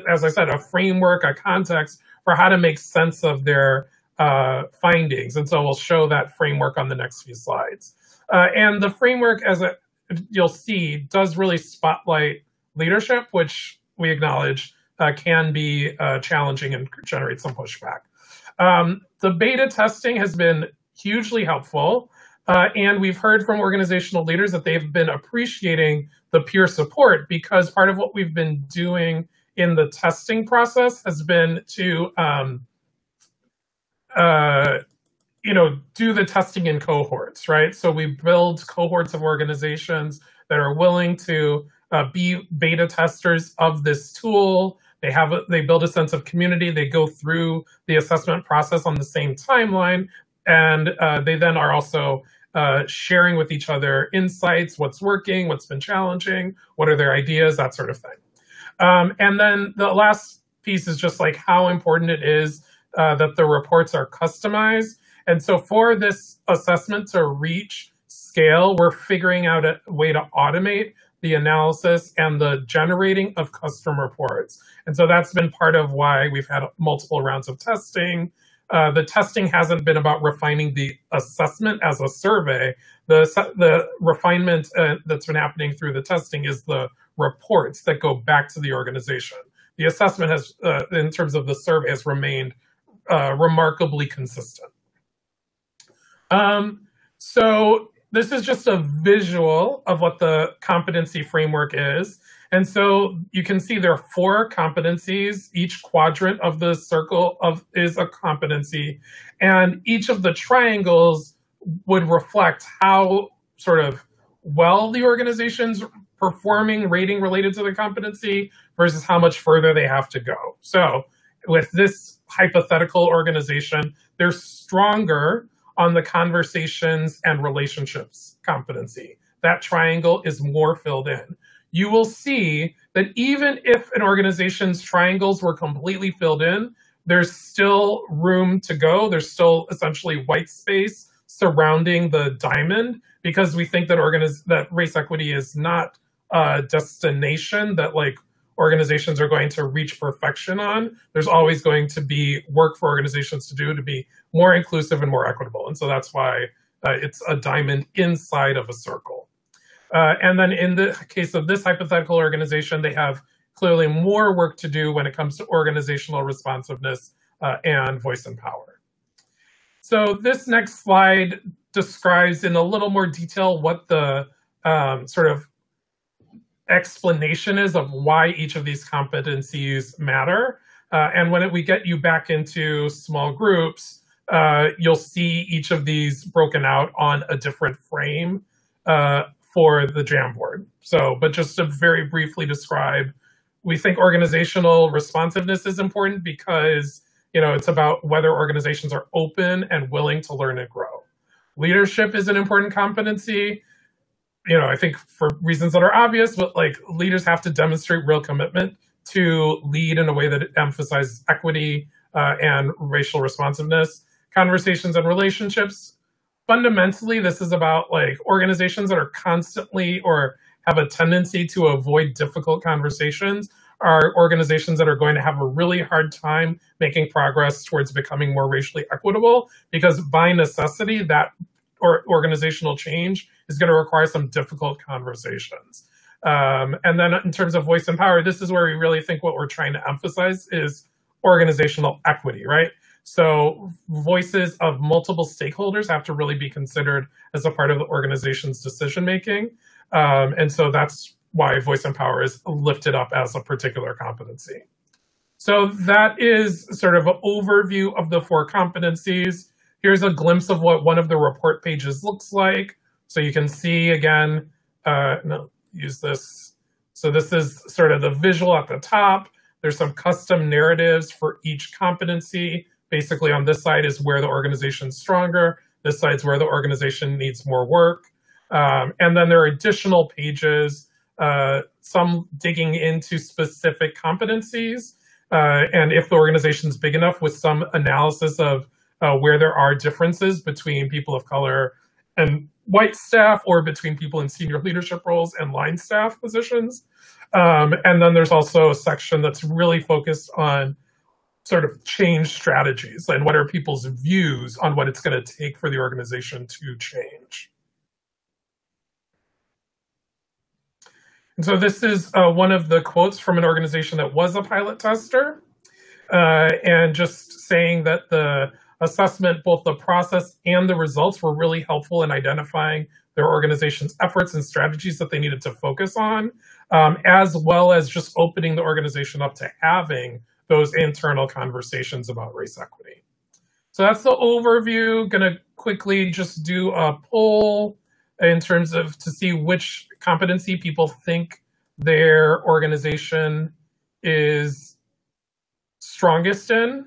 Speaker 1: as I said, a framework, a context for how to make sense of their findings. And so we'll show that framework on the next few slides. And the framework, as you'll see, does really spotlight leadership, which we acknowledge can be challenging and generate some pushback. The beta testing has been hugely helpful. And we've heard from organizational leaders that they've been appreciating the peer support because part of what we've been doing in the testing process has been to do the testing in cohorts, right? So we build cohorts of organizations that are willing to be beta testers of this tool. They build a sense of community. They go through the assessment process on the same timeline. And they then are also sharing with each other insights, what's working, what's been challenging, what are their ideas, that sort of thing. And then the last piece is just like how important it is that the reports are customized. And so for this assessment to reach scale, we're figuring out a way to automate the analysis and the generating of custom reports. And so that's been part of why we've had multiple rounds of testing. The testing hasn't been about refining the assessment as a survey. The refinement that's been happening through the testing is the reports that go back to the organization. The assessment has, in terms of the survey, has remained remarkably consistent. So this is just a visual of what the competency framework is. And so you can see there are 4 competencies. Each quadrant of the circle is a competency. And each of the triangles would reflect how sort of well the organization's performing, rating related to the competency versus how much further they have to go. So with this hypothetical organization, they're stronger on the conversations and relationships competency. That triangle is more filled in. You will see that even if an organization's triangles were completely filled in, there's still room to go. There's still essentially white space surrounding the diamond, because we think that race equity is not a destination that organizations are going to reach perfection on. There's always going to be work for organizations to do to be more inclusive and more equitable. And so that's why it's a diamond inside of a circle. And then in the case of this hypothetical organization, they have clearly more work to do when it comes to organizational responsiveness and voice and power. So this next slide describes in a little more detail what the sort of explanation is of why each of these competencies matter. And when we get you back into small groups, you'll see each of these broken out on a different frame for the Jamboard. So, but just to very briefly describe, we think organizational responsiveness is important because, it's about whether organizations are open and willing to learn and grow. Leadership is an important competency. I think for reasons that are obvious, but leaders have to demonstrate real commitment to lead in a way that emphasizes equity and racial responsiveness. Conversations and relationships, fundamentally, this is about organizations that are constantly or have a tendency to avoid difficult conversations are organizations that are going to have a really hard time making progress towards becoming more racially equitable, because by necessity, that organizational change is going to require some difficult conversations. And then in terms of voice and power, this is where we really think what we're trying to emphasize is organizational equity, right? So voices of multiple stakeholders have to really be considered as a part of the organization's decision-making. And so that's why voice and power is lifted up as a particular competency. So that is sort of an overview of the 4 competencies. Here's a glimpse of what one of the report pages looks like. So you can see again, use this. So this is sort of the visual at the top. There's some custom narratives for each competency. Basically on this side is where the organization's stronger. This side's where the organization needs more work. And then there are additional pages, some digging into specific competencies. And if the organization's big enough, with some analysis of where there are differences between people of color and white staff, or between people in senior leadership roles and line staff positions. And then there's also a section that's really focused on sort of change strategies and what are people's views on what it's going to take for the organization to change. And so this is one of the quotes from an organization that was a pilot tester, and just saying that the assessment, both the process and the results, were really helpful in identifying their organization's efforts and strategies that they needed to focus on, as well as just opening the organization up to having those internal conversations about race equity. So that's the overview. Going to quickly just do a poll in terms of to see which competency people think their organization is strongest in.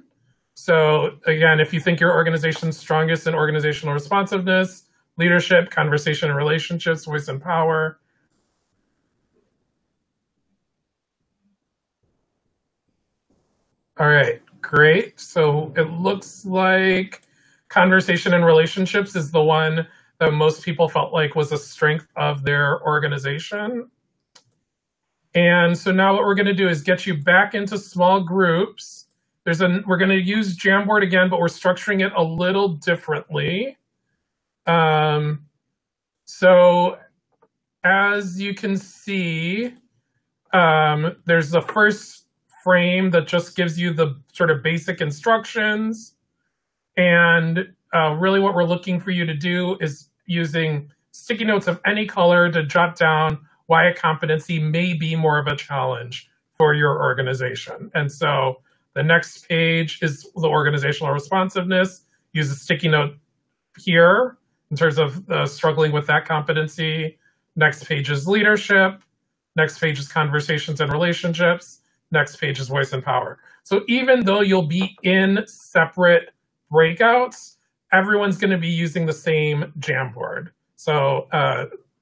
Speaker 1: So again, if you think your organization's strongest in organizational responsiveness, leadership, conversation and relationships, voice and power. All right, great. So it looks like conversation and relationships is the one that most people felt like was a strength of their organization. And so now what we're going to do is get you back into small groups. We're going to use Jamboard again, but we're structuring it a little differently. So as you can see, there's the first frame that just gives you the sort of basic instructions. And really what we're looking for you to do is using sticky notes of any color to jot down why a competency may be more of a challenge for your organization. And so the next page is the organizational responsiveness. Use a sticky note here in terms of struggling with that competency. Next page is leadership. Next page is conversations and relationships. Next page is voice and power. So even though you'll be in separate breakouts, everyone's going to be using the same Jamboard. So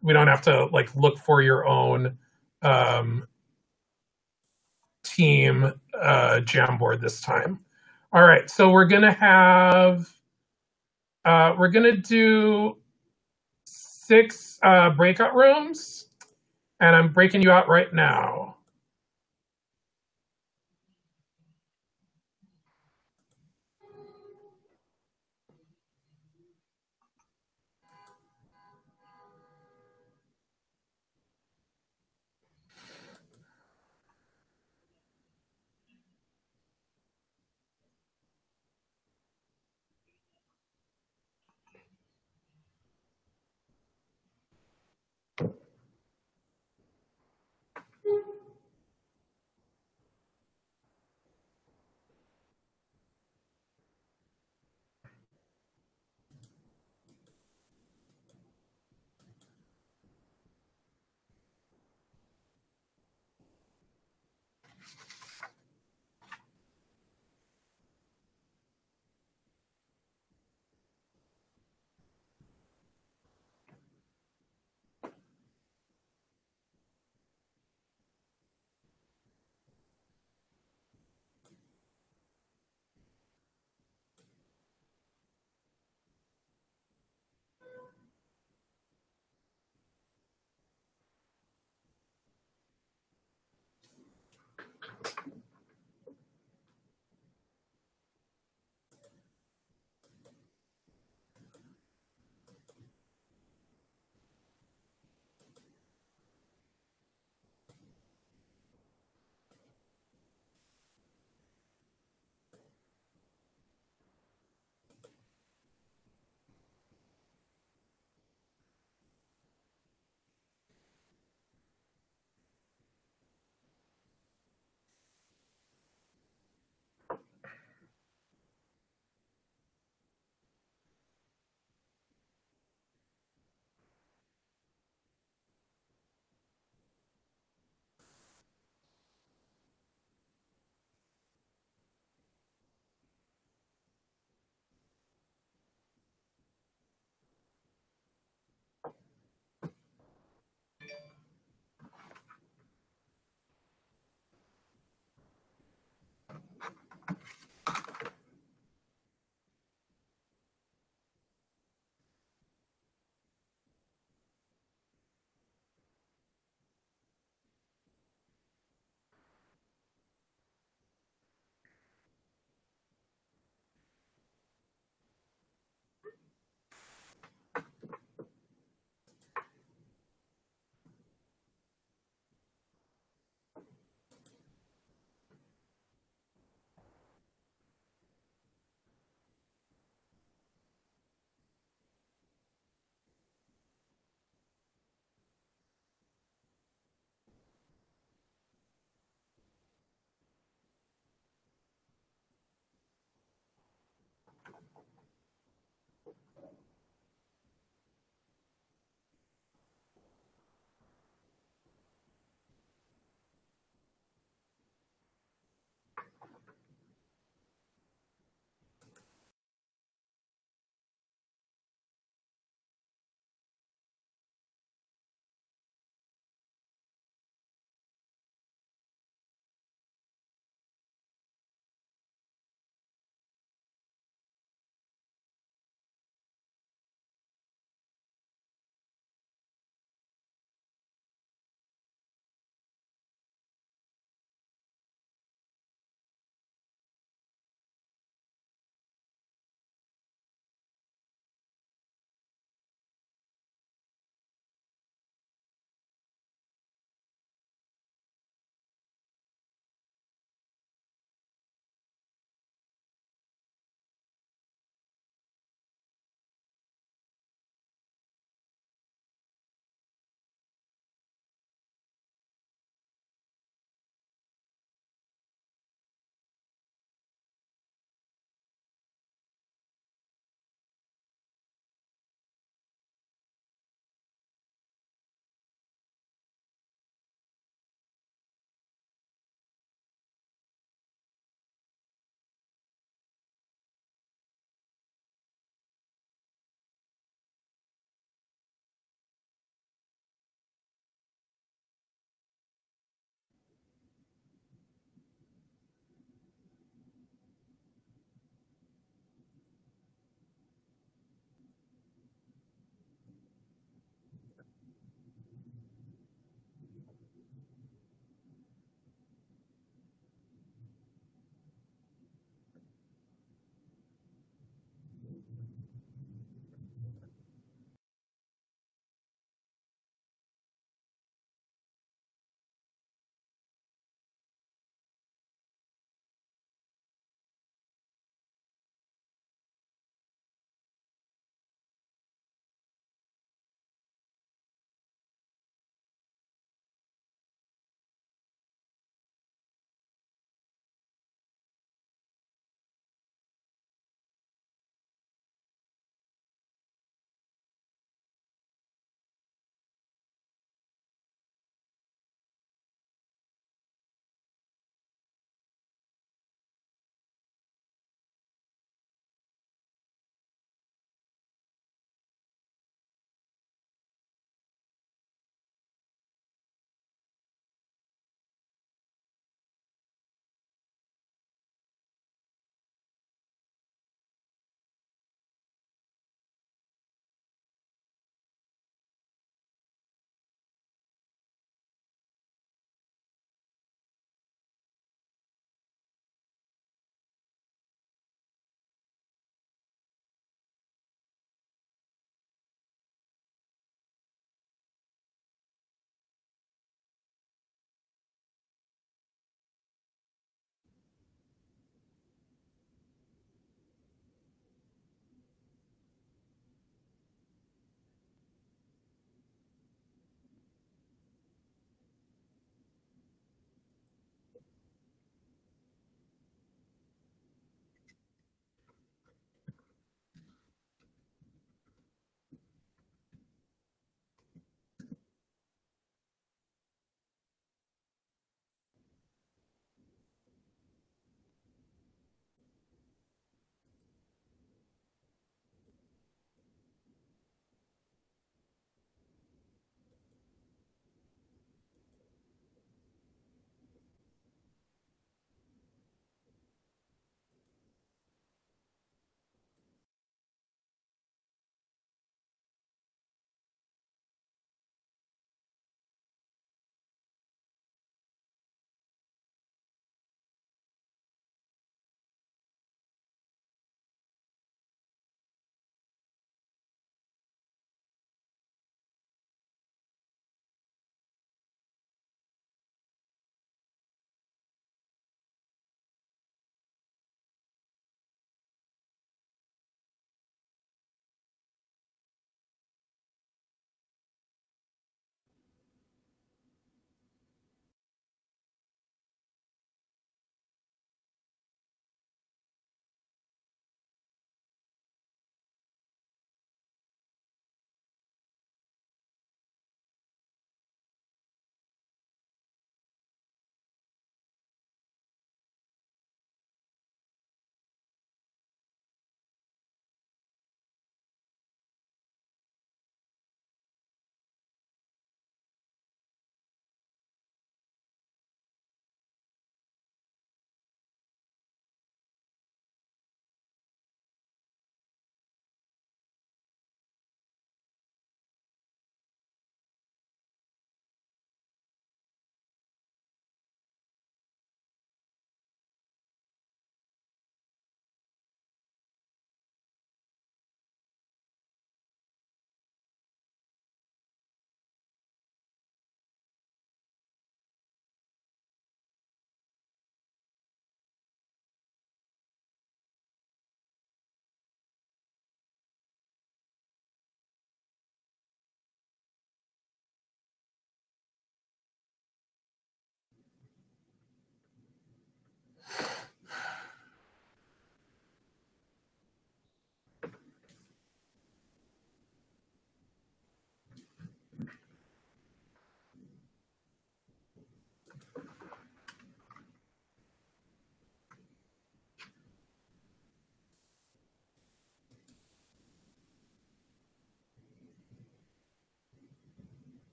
Speaker 1: we don't have to like look for your own team Jamboard this time. All right, so we're going to do 6 breakout rooms, and I'm breaking you out right now.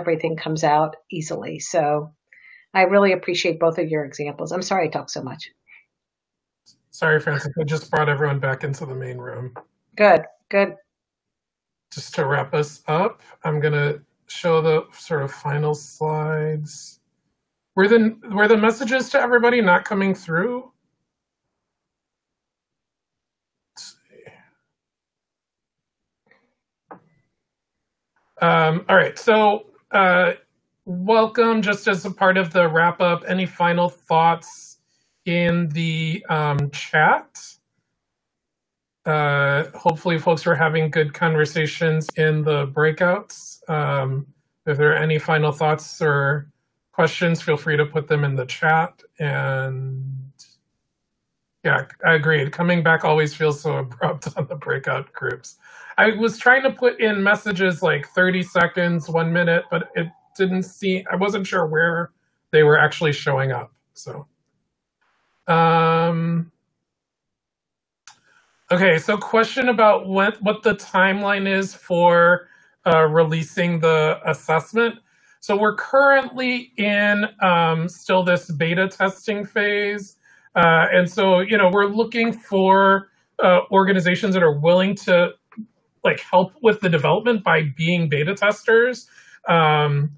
Speaker 2: everything comes out easily. So I really appreciate both of your examples. I'm sorry I talked so much.
Speaker 1: Sorry, Francis, I just brought everyone back into the main room.
Speaker 2: Good, good.
Speaker 1: Just to wrap us up, I'm going to show the sort of final slides. Were the messages to everybody not coming through? Let's see. All right, so welcome. Just as a part of the wrap up, any final thoughts in the chat? Hopefully folks were having good conversations in the breakouts. If there are any final thoughts or questions, feel free to put them in the chat. And yeah, I agreed. Coming back always feels so abrupt on the breakout groups. I was trying to put in messages like 30 seconds, 1 minute, but it didn't see, I wasn't sure where they were actually showing up. So, okay, so question about what the timeline is for releasing the assessment. So we're currently in still this beta testing phase. And so, you know, we're looking for organizations that are willing to like help with the development by being beta testers. And,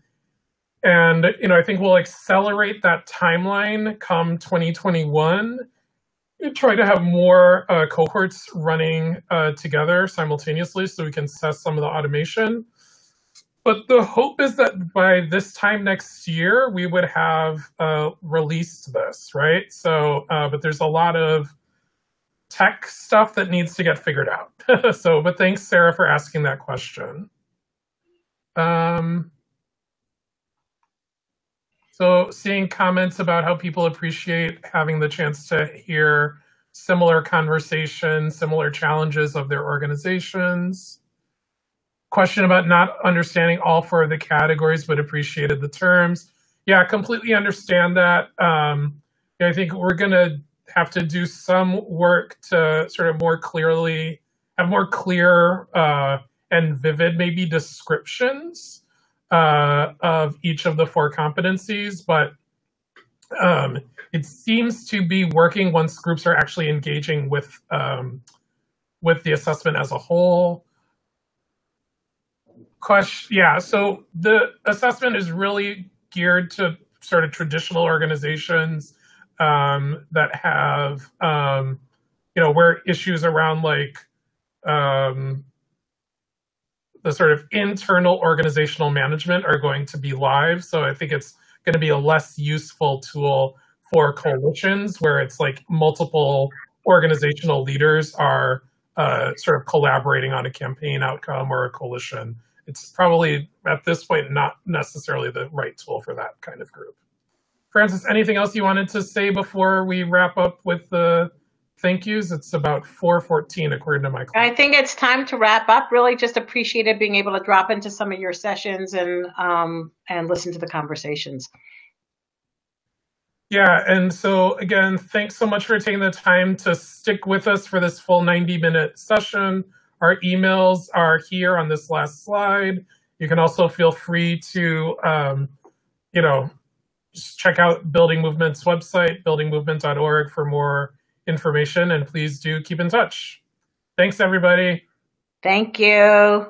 Speaker 1: you know, I think we'll accelerate that timeline come 2021. Try to have more cohorts running together simultaneously so we can test some of the automation. But the hope is that by this time next year, we would have released this, right? So, but there's a lot of tech stuff that needs to get figured out. So, but thanks, Sarah, for asking that question. So seeing comments about how people appreciate having the chance to hear similar conversations, similar challenges of their organizations. Question about not understanding all 4 of the categories, but appreciated the terms. Yeah, completely understand that. I think we're gonna have to do some work to sort of more clearly, have more clear and vivid maybe descriptions of each of the 4 competencies, but it seems to be working once groups are actually engaging with the assessment as a whole. Yeah, so the assessment is really geared to sort of traditional organizations that have, you know, where issues around like the sort of internal organizational management are going to be live. So I think it's going to be a less useful tool for coalitions where it's like multiple organizational leaders are sort of collaborating on a campaign outcome or a coalition. It's probably at this point not necessarily the right tool for that kind of group. Francis, anything else you wanted to say before we wrap up with the thank yous? It's about 4:14 according to my clock.
Speaker 2: I think it's time to wrap up. Really just appreciated being able to drop into some of your sessions and listen to the conversations.
Speaker 1: Yeah, and so again, thanks so much for taking the time to stick with us for this full 90-minute session. Our emails are here on this last slide. You can also feel free to, you know, just check out Building Movement's website, buildingmovement.org, for more information, and please do keep in touch. Thanks, everybody.
Speaker 2: Thank you.